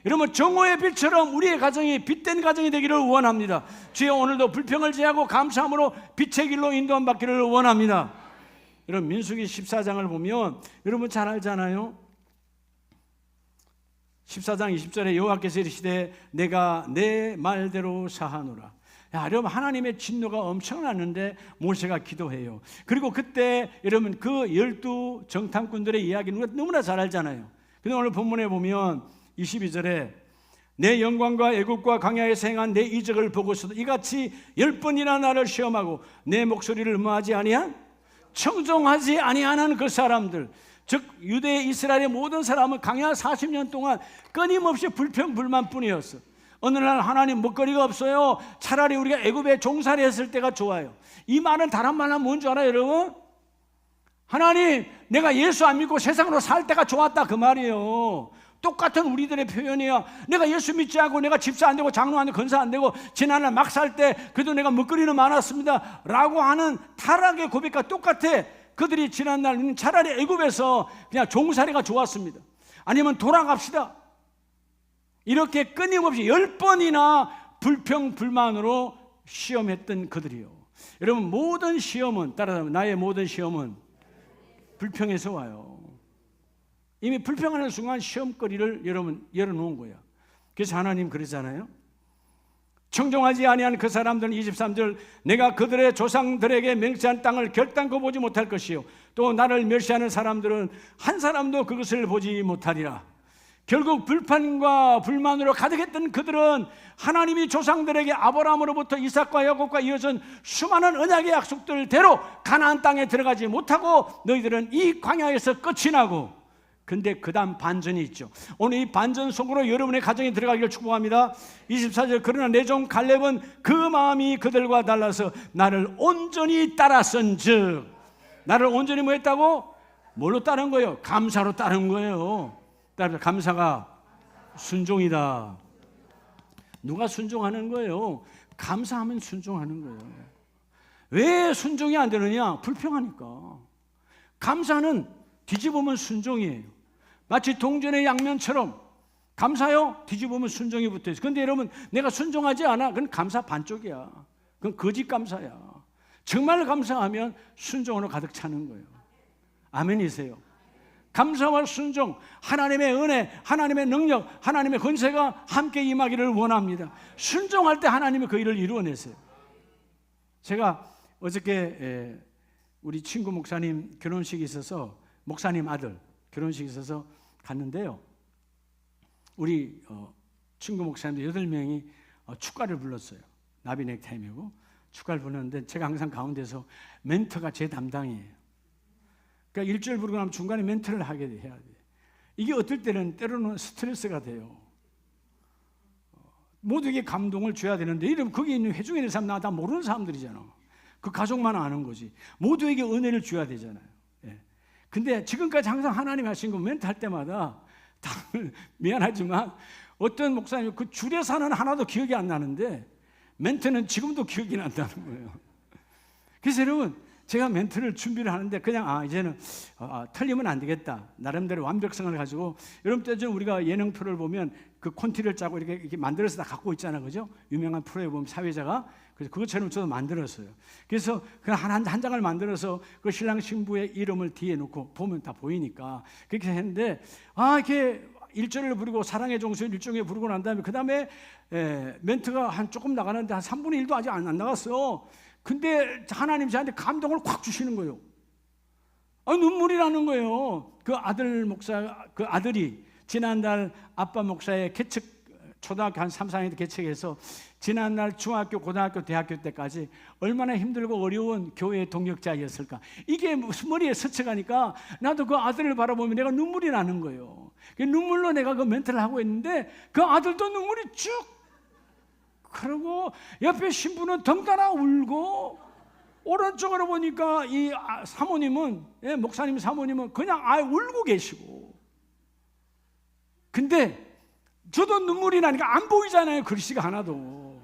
여러분, 정오의 빛처럼 우리의 가정이 빛된 가정이 되기를 원합니다. 주여, 오늘도 불평을 제하고 감사함으로 빛의 길로 인도함 받기를 원합니다. 여러분, 민수기 14장을 보면 여러분 잘 알잖아요. 14장 20절에 여호와께서 이르시되 내가 내 말대로 사하노라. 야, 여러분, 하나님의 진노가 엄청났는데 모세가 기도해요. 그리고 그때 여러분 그 12 정탐꾼들의 이야기는 너무나 잘 알잖아요. 근데 오늘 본문에 보면 22절에 내 영광과 애국과 광야에서 행한 내 이적을 보고서도 이같이 10번이나 나를 시험하고 내 목소리를 뭐하지 아니한, 청종하지 아니하는 그 사람들, 즉 유대 이스라엘의 모든 사람은 광야 40년 동안 끊임없이 불평불만뿐이었어. 어느 날 하나님 먹거리가 없어요. 차라리 우리가 애굽에 종살이 했을 때가 좋아요. 이 말은 다른 말은 뭔지 알아요, 여러분? 하나님, 내가 예수 안 믿고 세상으로 살 때가 좋았다 그 말이에요. 똑같은 우리들의 표현이야. 내가 예수 믿지 않고 내가 집사 안 되고 장로 안 되고 건사 안 되고 지난날 막 살 때 그래도 내가 먹거리는 많았습니다 라고 하는 타락의 고백과 똑같아. 그들이 지난날 차라리 애굽에서 그냥 종살이가 좋았습니다. 아니면 돌아갑시다. 이렇게 끊임없이 10번이나 불평불만으로 시험했던 그들이요. 여러분, 모든 시험은, 따라하면 나의 모든 시험은 불평에서 와요. 이미 불평하는 순간 시험거리를 여러분 열어놓은 거야. 그래서 하나님 그러잖아요. 청종하지 아니한 그 사람들은 23절 내가 그들의 조상들에게 맹세한 땅을 결단코 보지 못할 것이요 또 나를 멸시하는 사람들은 한 사람도 그것을 보지 못하리라. 결국 불판과 불만으로 가득했던 그들은 하나님이 조상들에게 아브라함으로부터 이삭과 야곱과 이어진 수많은 언약의 약속들대로 가나안 땅에 들어가지 못하고 너희들은 이 광야에서 끝이 나고, 근데 그 다음 반전이 있죠. 오늘 이 반전 속으로 여러분의 가정이 들어가기를 축복합니다. 24절 그러나 내 종 갈렙은 그 마음이 그들과 달라서 나를 온전히 따랐은즉, 나를 온전히 뭐 했다고? 뭘로 따른 거예요? 감사로 따른 거예요. 따라서 감사가 순종이다. 누가 순종하는 거예요? 감사하면 순종하는 거예요. 왜 순종이 안 되느냐? 불평하니까. 감사는 뒤집으면 순종이에요. 마치 동전의 양면처럼 감사요? 뒤집으면 순종이 붙어있어요. 그런데 여러분, 내가 순종하지 않아? 그건 감사 반쪽이야. 그건 거짓 감사야. 정말 감사하면 순종으로 가득 차는 거예요. 아멘이세요? 감사와 순종, 하나님의 은혜, 하나님의 능력, 하나님의 권세가 함께 임하기를 원합니다. 순종할 때 하나님이 그 일을 이루어내세요. 제가 어저께 우리 친구 목사님 결혼식이 있어서, 목사님 아들 결혼식이 있어서 갔는데요. 우리 친구 목사님들 8명이 축가를 불렀어요. 나비 넥타이 메고 축가를 불렀는데 제가 항상 가운데서 멘트가 제 담당이에요. 그러니까 1절 부르고 나면 중간에 멘트를 하게 해야 돼. 이게 어떨 때는 때로는 스트레스가 돼요. 모두에게 감동을 줘야 되는데, 이러면 거기 있는 회중에 있는 사람 나 다 모르는 사람들이잖아. 그 가족만 아는 거지. 모두에게 은혜를 줘야 되잖아요. 예. 근데 지금까지 항상 하나님 하신 거 멘트 할 때마다 다 미안하지만 어떤 목사님 그 주례사는 하나도 기억이 안 나는데 멘트는 지금도 기억이 난다는 거예요. 그래서 여러분, 제가 멘트를 준비를 하는데 그냥 이제는 틀리면 안 되겠다. 나름대로 완벽성을 가지고, 여러분 때전 우리가 예능표를 보면 그 콘티를 짜고 이렇게 만들어서 다 갖고 있잖아, 그죠? 유명한 프로에 보면 사회자가. 그래서 그것처럼 저도 만들었어요. 그래서 그 한 장을 만들어서 그 신랑 신부의 이름을 뒤에 놓고 보면 다 보이니까 그렇게 했는데, 이렇게 1절을 부르고 사랑의 종소 일종에 부르고 난 다음에 그 다음에 멘트가 한 조금 나가는데 한 3분의 1도 아직 안 나갔어. 근데 하나님 저한테 감동을 확 주시는 거예요. 눈물이 나는 거예요. 그 아들 목사, 그 아들이 지난달 아빠 목사의 개척, 초등학교 한 3, 4학년 때 개척해서 지난날 중학교, 고등학교, 대학교 때까지 얼마나 힘들고 어려운 교회의 동역자였을까. 이게 머리에 스쳐가니까 나도 그 아들을 바라보면 내가 눈물이 나는 거예요. 눈물로 내가 그 멘트를 하고 있는데 그 아들도 눈물이 쭉, 그리고 옆에 신부는 덩달아 울고, 오른쪽으로 보니까 이 사모님은, 목사님 사모님은 그냥 울고 계시고, 근데 저도 눈물이 나니까 안 보이잖아요, 글씨가 하나도.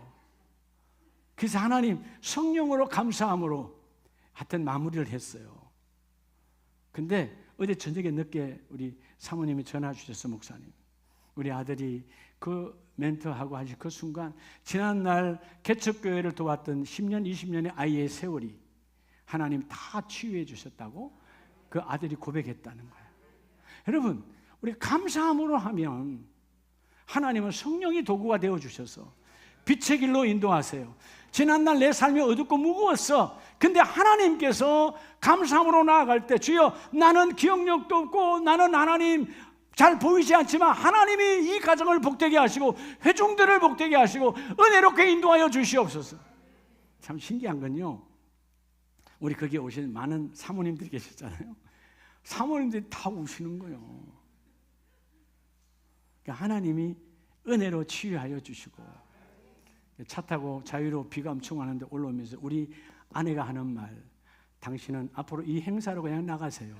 그래서 하나님 성령으로 감사함으로 하여튼 마무리를 했어요. 근데 어제 저녁에 늦게 우리 사모님이 전화 주셨어. 목사님, 우리 아들이 그 멘토하고 하실 그 순간 지난날 개척교회를 도왔던 10년 20년의 아이의 세월이 하나님 다 치유해 주셨다고 그 아들이 고백했다는 거예요. 여러분, 우리 감사함으로 하면 하나님은 성령이 도구가 되어 주셔서 빛의 길로 인도하세요. 지난날 내 삶이 어둡고 무거웠어. 근데 하나님께서 감사함으로 나아갈 때, 주여 나는 기억력도 없고 나는 하나님 잘 보이지 않지만 하나님이 이 가정을 복되게 하시고 회중들을 복되게 하시고 은혜롭게 인도하여 주시옵소서. 참 신기한 건요, 우리 거기에 오신 많은 사모님들이 계셨잖아요. 사모님들이 다 우시는 거예요. 그러니까 하나님이 은혜로 치유하여 주시고, 차 타고 자유로 비가 엄청 와는데 올라오면서 우리 아내가 하는 말, 당신은 앞으로 이 행사로 그냥 나가세요.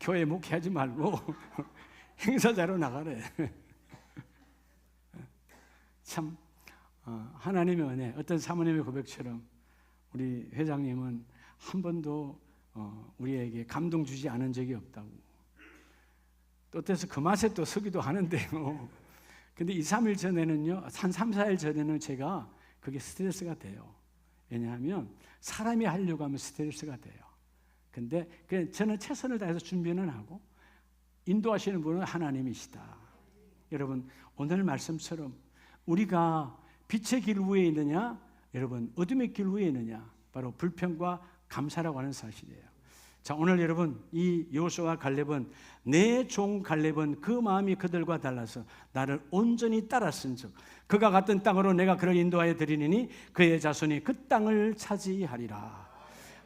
교회 목회하지 말고 행사자로 나가래. 참 하나님의 은혜. 어떤 사모님의 고백처럼 우리 회장님은 한 번도 우리에게 감동 주지 않은 적이 없다고. 또 어때서 그 맛에 또 서기도 하는데요. 근데 2, 3일 전에는요, 한 3, 4일 전에는 제가 그게 스트레스가 돼요. 왜냐하면 사람이 하려고 하면 스트레스가 돼요. 근데 저는 최선을 다해서 준비는 하고, 인도하시는 분은 하나님이시다. 여러분, 오늘 말씀처럼 우리가 빛의 길 위에 있느냐, 여러분 어둠의 길 위에 있느냐, 바로 불평과 감사라고 하는 사실이에요. 자, 오늘 여러분, 이 여호수아와 갈렙은, 내 종 갈렙은 그 마음이 그들과 달라서 나를 온전히 따랐은즉 그가 갔던 땅으로 내가 그를 인도하여 드리니 그의 자손이 그 땅을 차지하리라.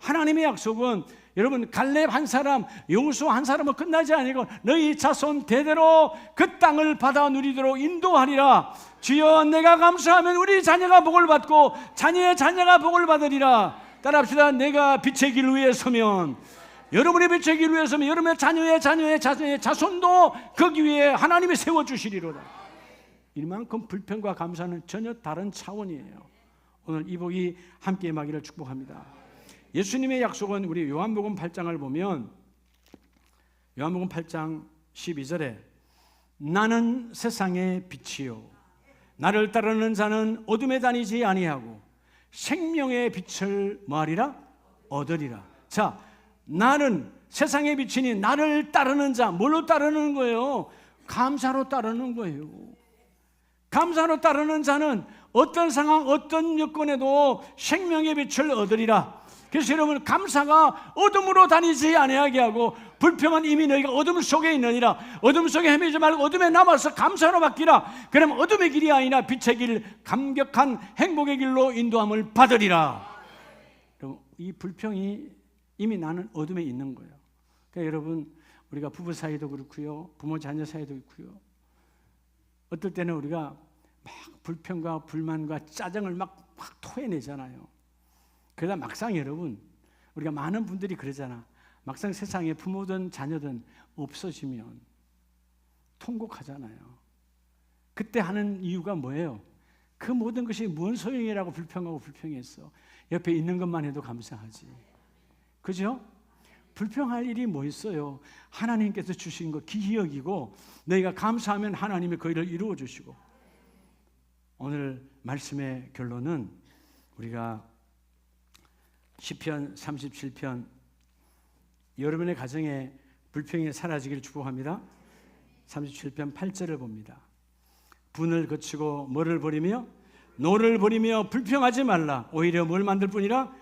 하나님의 약속은 여러분, 갈렙 한 사람, 여호수아 한 사람은 끝나지 아니고 너희 자손 대대로 그 땅을 받아 누리도록 인도하리라. 주여, 내가 감사하면 우리 자녀가 복을 받고 자녀의 자녀가 복을 받으리라. 따라합시다. 내가 빛의 길 위에 서면, 여러분의 빛의 길 위에 서면 여러분의 자녀의 자녀의 자녀의 자손도 거기 위에 하나님이 세워주시리로다. 이만큼 불평과 감사는 전혀 다른 차원이에요. 오늘 이 복이 함께 임하기를 축복합니다. 예수님의 약속은 우리 요한복음 8장을 보면, 요한복음 8장 12절에 나는 세상의 빛이요 나를 따르는 자는 어둠에 다니지 아니하고 생명의 빛을 뭐하리라? 얻으리라. 자, 나는 세상의 빛이니 나를 따르는 자, 뭘로 따르는 거예요? 감사로 따르는 거예요. 감사로 따르는 자는 어떤 상황, 어떤 여건에도 생명의 빛을 얻으리라. 그래서 여러분, 감사가 어둠으로 다니지 아니하게 하고, 불평은 이미 너희가 어둠 속에 있느니라. 어둠 속에 헤매지 말고 어둠에 남아서 감사로 바뀌라. 그러면 어둠의 길이 아니라 빛의 길, 감격한 행복의 길로 인도함을 받으리라. 그럼 이 불평이 이미 나는 어둠에 있는 거예요. 그러니까 여러분, 우리가 부부 사이도 그렇고요, 부모 자녀 사이도 그렇고요, 어떨 때는 우리가 막 불평과 불만과 짜증을 막 토해내잖아요. 그러다 막상 여러분, 우리가 많은 분들이 그러잖아. 막상 세상에 부모든 자녀든 없어지면 통곡하잖아요. 그때 하는 이유가 뭐예요? 그 모든 것이 뭔 소용이라고 불평하고 불평했어. 옆에 있는 것만 해도 감사하지. 그죠? 불평할 일이 뭐 있어요? 하나님께서 주신 거 기히 여기고 너희가 감사하면 하나님이 그 일을 이루어 주시고. 오늘 말씀의 결론은 우리가 시편 37편, 여러분의 가정에 불평이 사라지기를 축복합니다. 37편 8절을 봅니다. 분을 거치고 뭐를 버리며? 노를 버리며 불평하지 말라. 오히려 뭘 만들 뿐이라?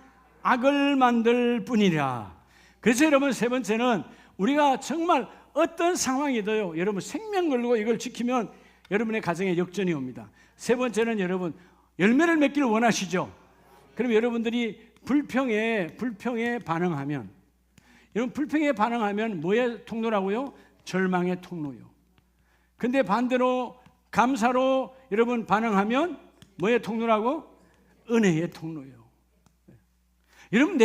악을 만들 뿐이라. 그래서 여러분, 세 번째는 우리가 정말 어떤 상황이도요, 여러분 생명 걸고 이걸 지키면 여러분의 가정에 역전이 옵니다. 세 번째는 여러분, 열매를 맺기를 원하시죠? 그럼 여러분들이 불평에 반응하면, 여러분 불평에 반응하면 뭐의 통로라고요? 절망의 통로요. 근데 반대로 감사로 여러분 반응하면 뭐의 통로라고? 은혜의 통로요. 여러분,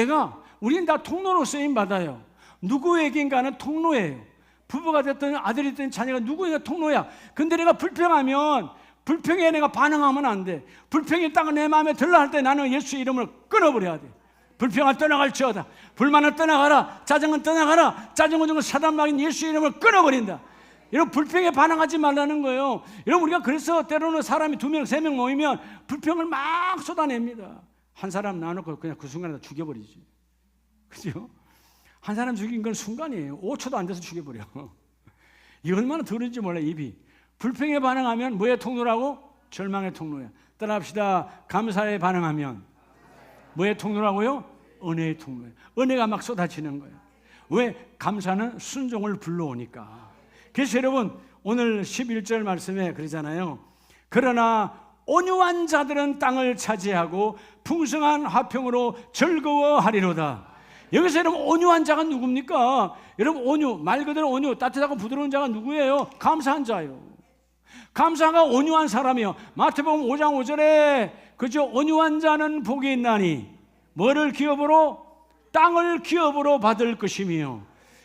우리는 다 통로로 쓰임 받아요. 누구에겐가는 통로예요. 부부가 됐든 아들이 됐든 자녀가 누구냐 통로야. 근데 내가 불평하면 불평에 내가 반응하면 안 돼. 불평이 딱 내 마음에 들라 할 때 나는 예수의 이름을 끊어버려야 돼. 불평을 떠나갈지어다. 불만을 떠나가라. 짜증은 떠나가라. 짜증은 중은 사단막인 예수의 이름을 끊어버린다. 여러분 불평에 반응하지 말라는 거예요. 여러분 우리가 그래서 때로는 사람이 2명, 3명 모이면 불평을 막 쏟아냅니다. 한 사람 나눠놓고 그냥 그 순간에 다 죽여버리지. 그죠? 한 사람 죽인 건 순간이에요. 5초도 안 돼서 죽여버려. 이 얼마나 더러운지 몰라 입이. 불평에 반응하면 뭐의 통로라고? 절망의 통로야. 따라합시다. 감사에 반응하면 뭐의 통로라고요? 은혜의 통로야. 은혜가 막 쏟아지는 거예요. 왜? 감사는 순종을 불러오니까. 그래서 여러분 오늘 11절 말씀에 그러잖아요. 그러나 온유한 자들은 땅을 차지하고 풍성한 화평으로 즐거워하리로다. 여기서 여러분 온유한 자가 누굽니까? 여러분 온유, 말 그대로 온유, 따뜻하고 부드러운 자가 누구예요? 감사한 자예요. 감사가 온유한 사람이요. 마태복음 5장 5절에 그죠? 온유한 자는 복이 있나니 뭐를 기업으로? 땅을 기업으로 받을 것이며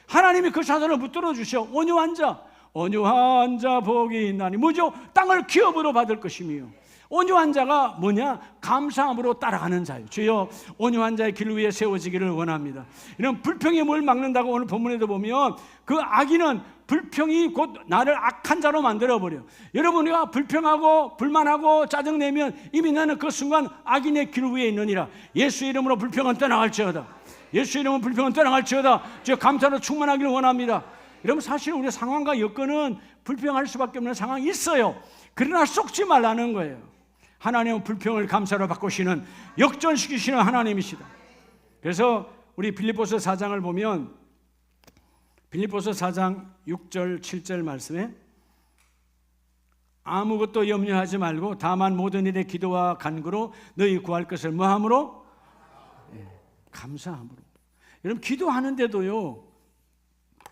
하나님이 그 자손을 붙들어 주셔. 온유한 자, 온유한 자 복이 있나니 뭐죠? 땅을 기업으로 받을 것이며 온유한 자가 뭐냐? 감사함으로 따라가는 자예요. 주여 온유한 자의 길 위에 세워지기를 원합니다. 이런 불평이 뭘 막는다고 오늘 본문에도 보면 그 악인은 불평이 곧 나를 악한 자로 만들어버려. 여러분 우리가 불평하고 불만하고 짜증내면 이미 나는 그 순간 악인의 길 위에 있느니라. 예수 이름으로 불평은 떠나갈지어다. 예수 이름으로 불평은 떠나갈지어다. 저 감사로 충만하기를 원합니다. 여러분 사실 우리 상황과 여건은 불평할 수밖에 없는 상황이 있어요. 그러나 속지 말라는 거예요. 하나님은 불평을 감사로 바꾸시는 역전시키시는 하나님이시다. 그래서 우리 빌립보서 4장을 보면 빌립보서 4장 6절 7절 말씀에 아무것도 염려하지 말고 다만 모든 일에 기도와 간구로 너희 구할 것을 뭐함으로? 감사함으로. 여러분 기도하는데도요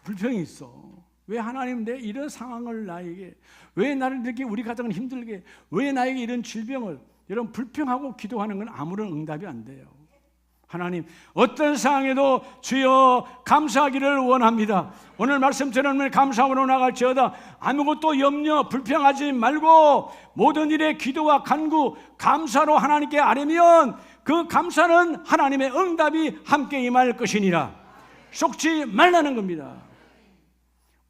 불평이 있어. 왜 하나님 내 이런 상황을 나에게, 왜 나를 이렇게 우리 가정을 힘들게, 왜 나에게 이런 질병을, 여러분 불평하고 기도하는 건 아무런 응답이 안 돼요. 하나님 어떤 상황에도 주여 감사하기를 원합니다. 오늘 말씀처럼 감사함으로 나갈지어다. 아무것도 염려 불평하지 말고 모든 일에 기도와 간구 감사로 하나님께 아뢰면 그 감사는 하나님의 응답이 함께 임할 것이니라. 속지 말라는 겁니다.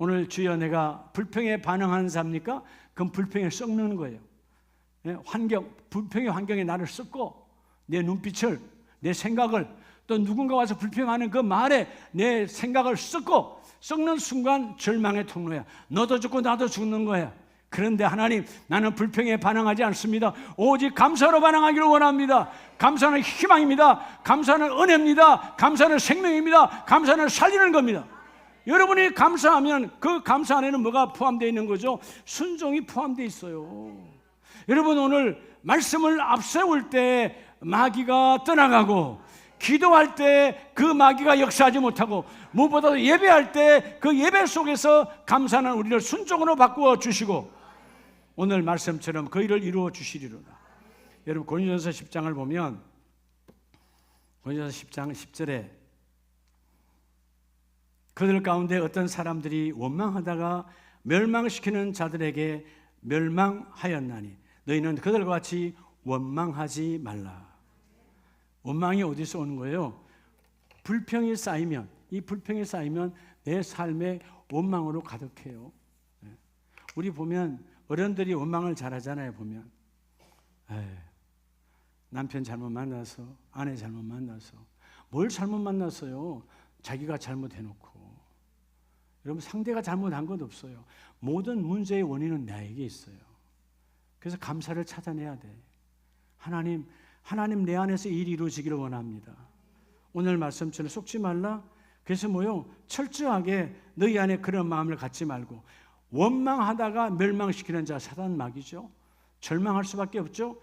오늘 주여 내가 불평에 반응하는 사람입니까? 그럼 불평에 썩는 거예요. 불평의 환경에 나를 썩고 내 눈빛을, 내 생각을, 또 누군가 와서 불평하는 그 말에 내 생각을 썩고 썩는 순간 절망의 통로야. 너도 죽고 나도 죽는 거야. 그런데 하나님 나는 불평에 반응하지 않습니다. 오직 감사로 반응하기를 원합니다. 감사는 희망입니다. 감사는 은혜입니다. 감사는 생명입니다. 감사는 살리는 겁니다. 여러분이 감사하면 그 감사 안에는 뭐가 포함되어 있는 거죠? 순종이 포함되어 있어요. 여러분 오늘 말씀을 앞세울 때 마귀가 떠나가고 기도할 때 그 마귀가 역사하지 못하고 무엇보다도 예배할 때 그 예배 속에서 감사는 우리를 순종으로 바꾸어 주시고 오늘 말씀처럼 그 일을 이루어 주시리로다. 여러분 고린도전서 10장을 보면 고린도전서 10장 10절에 그들 가운데 어떤 사람들이 원망하다가 멸망시키는 자들에게 멸망하였나니 너희는 그들과 같이 원망하지 말라. 원망이 어디서 오는 거예요? 불평이 쌓이면, 이 불평이 쌓이면 내 삶에 원망으로 가득해요. 우리 보면 어른들이 원망을 잘하잖아요. 보면 남편 잘못 만나서, 아내 잘못 만나서, 뭘 잘못 만났어요? 자기가 잘못해놓고. 여러분 상대가 잘못한 것 없어요. 모든 문제의 원인은 나에게 있어요. 그래서 감사를 찾아내야 돼. 하나님 내 안에서 일이 이루어지기를 원합니다. 오늘 말씀처럼 속지 말라. 그래서 뭐요? 철저하게 너희 안에 그런 마음을 갖지 말고 원망하다가 멸망시키는 자 사단 마귀죠. 절망할 수밖에 없죠.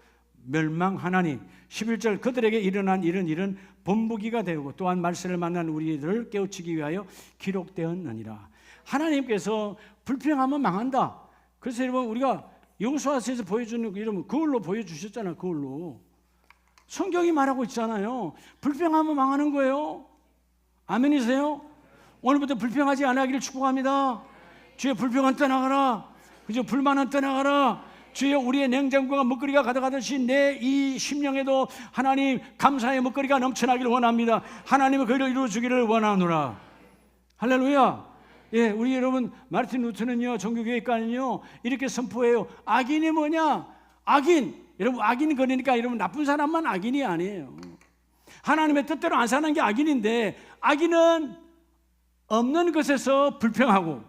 멸망하나니 11절 그들에게 일어난 이런 일은 본보기가 되고 또한 말세를 만난 우리들을 깨우치기 위하여 기록되었느니라. 하나님께서 불평하면 망한다. 그래서 여러분 우리가 여호수아서에서 보여주는 이러면 그걸로 보여주셨잖아요. 그걸로 성경이 말하고 있잖아요. 불평하면 망하는 거예요. 아멘이세요? 오늘부터 불평하지 않기를 축복합니다. 주의 불평은 떠나가라. 그죠? 불만은 떠나가라. 주여, 우리의 냉장고가 먹거리가 가득하듯이 내 이 심령에도 하나님 감사의 먹거리가 넘쳐나기를 원합니다. 하나님의 그를 이루어주기를 원하노라. 할렐루야. 예, 우리 여러분 마르틴 루터는요, 종교교육가는요, 이렇게 선포해요. 악인이 뭐냐? 악인. 여러분, 악인 그러니까 여러분 나쁜 사람만 악인이 아니에요. 하나님의 뜻대로 안 사는 게 악인인데, 악인은 없는 것에서 불평하고,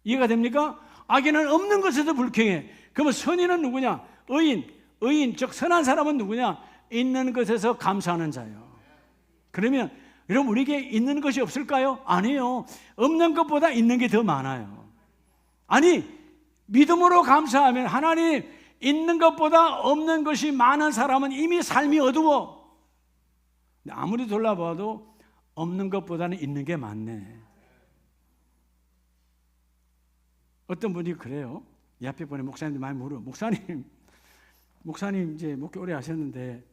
이해가 됩니까? 악인은 없는 것에서 불평해. 그러면 선인은 누구냐? 의인, 즉 선한 사람은 누구냐? 있는 것에서 감사하는 자예요. 그러면 여러분, 우리에게 있는 것이 없을까요? 아니에요. 없는 것보다 있는 게 더 많아요. 아니, 믿음으로 감사하면 하나님, 있는 것보다 없는 것이 많은 사람은 이미 삶이 어두워. 아무리 돌아봐도 없는 것보다는 있는 게 많네. 어떤 분이 그래요. 이 앞에 보니 목사님들 많이 물어. 목사님 이제 목회 오래 하셨는데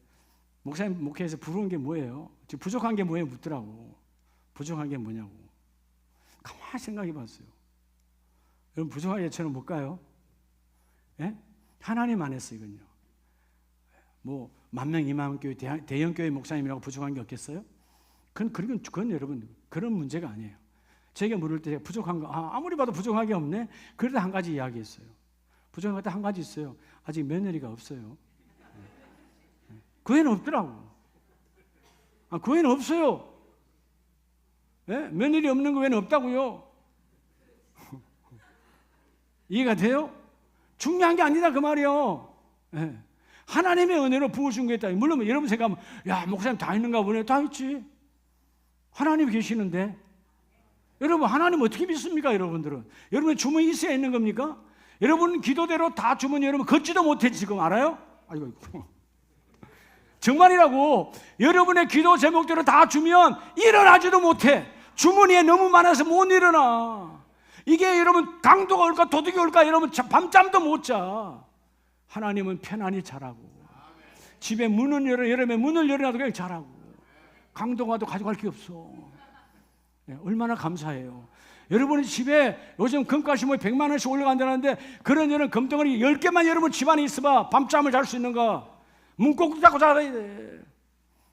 목사님 목회에서 부러운 게 뭐예요? 부족한 게 뭐예요? 묻더라고. 부족한 게 뭐냐고. 가만히 생각해 봤어요. 여러분, 부족한 게 저는 뭘까요? 예? 하나님 안에서 이건요. 뭐 10,000명, 20,000명 교회, 대형교회 목사님이라고 부족한 게 없겠어요? 그건 여러분, 그런 문제가 아니에요. 제가 물을 때 부족한 거, 아무리 봐도 부족한 게 없네? 그래도 한 가지 이야기했어요. 부족한 것도 한 가지 있어요. 아직 며느리가 없어요. 교회는 없더라고. 교회는 없어요. 예? 며느리 없는 교회는 없다고요. 이해가 돼요? 중요한 게 아니다 그 말이요. 예. 하나님의 은혜로 부어준 게 있다. 물론 여러분 생각하면, 야, 목사님 다 있는가 보네. 다 있지. 하나님 계시는데. 여러분, 하나님 어떻게 믿습니까? 여러분들은 여러분의 주머니 있어야 있는 겁니까? 여러분 기도대로 다 주머니 여러분 걷지도 못해 지금 알아요? 아이고 정말이라고. 여러분의 기도 제목대로 다 주면 일어나지도 못해. 주머니에 너무 많아서 못 일어나. 이게 여러분 강도가 올까 도둑이 올까 여러분 밤잠도 못 자. 하나님은 편안히 자라고, 집에 문을 열어, 여름에 문을 열어놔도 그냥 자라고, 강도가 와도 가져갈 게 없어. 얼마나 감사해요. 여러분의 집에 요즘 금값이 뭐 100만 원씩 올라간다는데, 그런 여러분 금덩어리 10개만 여러분 집안에 있어봐. 밤잠을 잘 수 있는가? 문 꼭 닫고 자야 돼.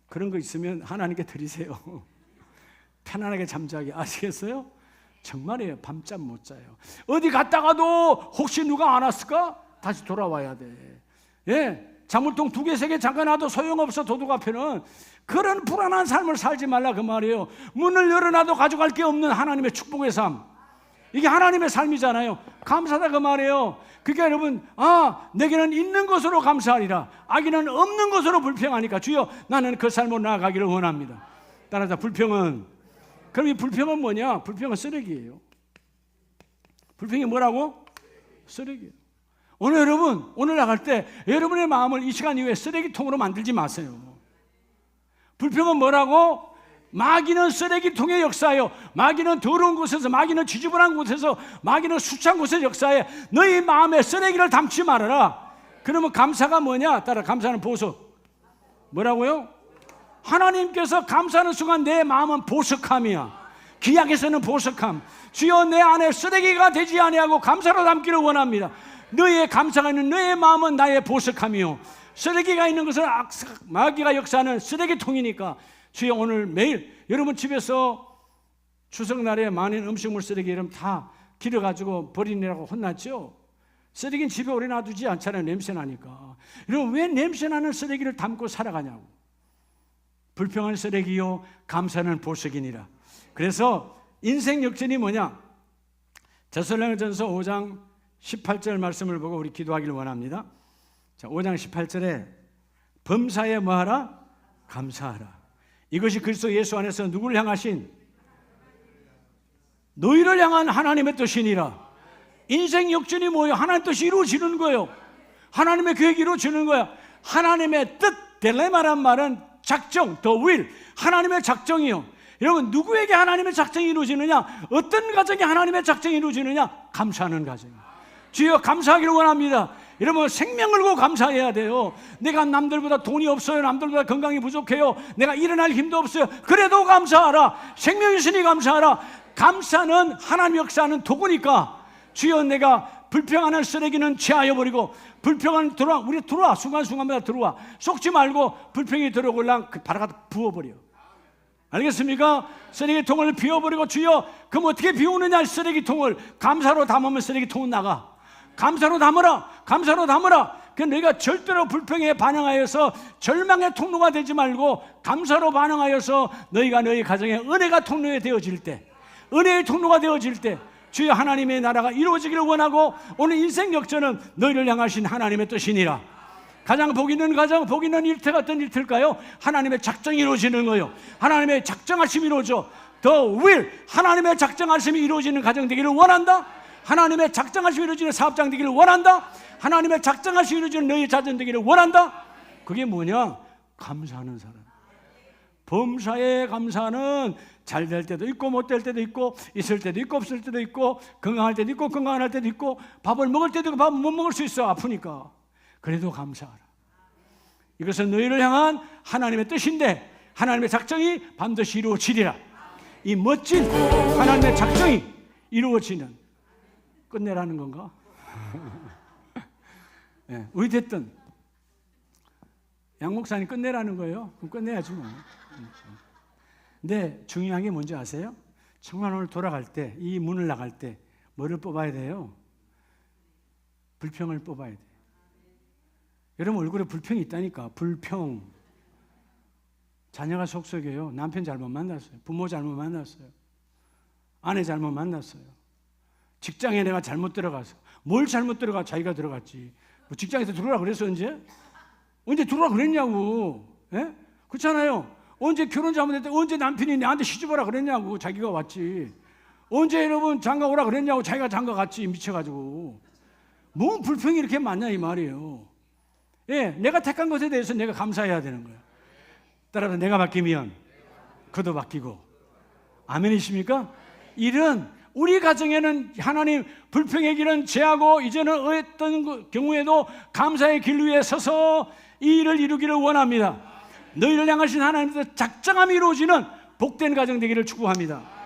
그런 거 있으면 하나님께 드리세요. 편안하게 잠자게. 아시겠어요? 정말이에요. 밤잠 못 자요. 어디 갔다가도 혹시 누가 안 왔을까? 다시 돌아와야 돼. 예, 자물통 2개, 3개 잠가놔도 소용없어. 도둑 앞에는. 그런 불안한 삶을 살지 말라 그 말이에요. 문을 열어놔도 가져갈 게 없는 하나님의 축복의 삶, 이게 하나님의 삶이잖아요. 감사다 그 말이에요. 그러니까 여러분, 내게는 있는 것으로 감사하리라. 악인은 없는 것으로 불평하니까 주여 나는 그 삶으로 나아가기를 원합니다. 따라서 불평은, 그럼 이 불평은 뭐냐? 불평은 쓰레기예요. 불평이 뭐라고? 쓰레기예요. 오늘 여러분, 오늘 나갈 때 여러분의 마음을 이 시간 이후에 쓰레기통으로 만들지 마세요. 불평은 뭐라고? 마귀는 쓰레기통의 역사예요. 마귀는 더러운 곳에서, 마귀는 지저분한 곳에서, 마귀는 수찬 곳에서 역사해. 너희 마음에 쓰레기를 담지 말아라. 그러면 감사가 뭐냐? 따라 감사는 보석. 뭐라고요? 하나님께서 감사하는 순간 내 마음은 보석함이야. 기약에서는 보석함. 주여 내 안에 쓰레기가 되지 아니하고 감사로 담기를 원합니다. 너의 감사가 있는 너의 마음은 나의 보석함이요. 쓰레기가 있는 것은 마귀가 역사하는 쓰레기통이니까 주여 오늘 매일 여러분 집에서 추석날에 많은 음식물 쓰레기 여러분 다 길어가지고 버리느라고 혼났죠? 쓰레기는 집에 오래 놔두지 않잖아요. 냄새나니까. 여러분 왜 냄새나는 쓰레기를 담고 살아가냐고. 불평은 쓰레기요 감사는 보석이니라. 그래서 인생 역전이 뭐냐? 데살로니가전서 5장 18절 말씀을 보고 우리 기도하기를 원합니다. 자, 5장 18절에 범사에 뭐하라? 감사하라. 이것이 그리스도 예수 안에서 누구를 향하신? 너희를 향한 하나님의 뜻이니라. 인생 역전이 뭐예요? 하나님의 뜻이 이루어지는 거예요. 하나님의 계획이 이루어지는 거야. 하나님의 뜻, 딜레마란 말은 작정, the will, 하나님의 작정이요. 여러분 누구에게 하나님의 작정이 이루어지느냐? 어떤 가정에 하나님의 작정이 이루어지느냐? 감사하는 가정. 주여 감사하기를 원합니다. 여러분 생명 걸고 감사해야 돼요. 내가 남들보다 돈이 없어요. 남들보다 건강이 부족해요. 내가 일어날 힘도 없어요. 그래도 감사하라. 생명이 있으니 감사하라. 감사는 하나님 역사하는 도구니까 주여 내가 불평하는 쓰레기는 제하여 버리고 불평은 들어와. 우리 들어와. 순간순간마다 들어와. 속지 말고 불평이 들어오려면 바로 갖다 부어버려. 알겠습니까? 쓰레기통을 비워버리고 주여 그럼 어떻게 비우느냐. 쓰레기통을 감사로 담으면 쓰레기통은 나가. 감사로 담으라. 감사로 담으라. 그 너희가 절대로 불평에 반응하여서 절망의 통로가 되지 말고 감사로 반응하여서 너희가 너희 가정에 은혜가 통로에 되어질 때, 은혜의 통로가 되어질 때 주여 하나님의 나라가 이루어지기를 원하고 오늘 인생 역전은 너희를 향하신 하나님의 뜻이니라. 가장 복 있는 가정, 복 있는 일터가 어떤 일터일까요? 하나님의 작정이 이루어지는 거예요. 하나님의 작정하심이 이루어져. The will, 하나님의 작정하심이 이루어지는 가정 되기를 원한다. 하나님의 작정하심이 이루어지는 사업장 되기를 원한다. 하나님의 작정하심이 이루어지는 너희 자손 되기를 원한다. 그게 뭐냐? 감사하는 사람. 범사에 감사는 잘 될 때도 있고 못 될 때도 있고 있을 때도 있고 없을 때도 있고 건강할 때도 있고 건강한 할 때도 있고 밥을 먹을 때도 있고 밥을 못 먹을 수 있어. 아프니까. 그래도 감사하라. 이것은 너희를 향한 하나님의 뜻인데 하나님의 작정이 반드시 이루어지리라. 이 멋진 하나님의 작정이 이루어지는 끝내라는 건가? 네, 어디 됐든 양 목사님 끝내라는 거예요. 그럼 끝내야지 뭐. 근데 중요한 게 뭔지 아세요? 정말 오늘 돌아갈 때, 이 문을 나갈 때 뭐를 뽑아야 돼요? 불평을 뽑아야 돼요. 여러분 얼굴에 불평이 있다니까. 불평. 자녀가 속썩여요. 남편 잘못 만났어요. 부모 잘못 만났어요. 아내 잘못 만났어요. 직장에 내가 잘못 들어가서. 뭘 잘못 들어가? 자기가 들어갔지. 뭐 직장에서 들어오라 그랬어 언제? 언제 들어오라 그랬냐고. 예? 그렇잖아요. 언제 결혼 잘못했대? 언제 남편이 나한테 시집오라 그랬냐고. 자기가 왔지. 언제 여러분 장가 오라 그랬냐고. 자기가 장가 갔지. 미쳐가지고. 뭐 불평이 이렇게 많냐 이 말이에요. 예, 내가 택한 것에 대해서 내가 감사해야 되는 거예요. 따라서 내가 바뀌면 그도 바뀌고. 아멘이십니까? 이런 우리 가정에는 하나님 불평의 길은 제하고 이제는 어떤 경우에도 감사의 길 위에 서서 이 일을 이루기를 원합니다. 너희를 향하신 하나님의 작정함이 이루어지는 복된 가정 되기를 축복합니다.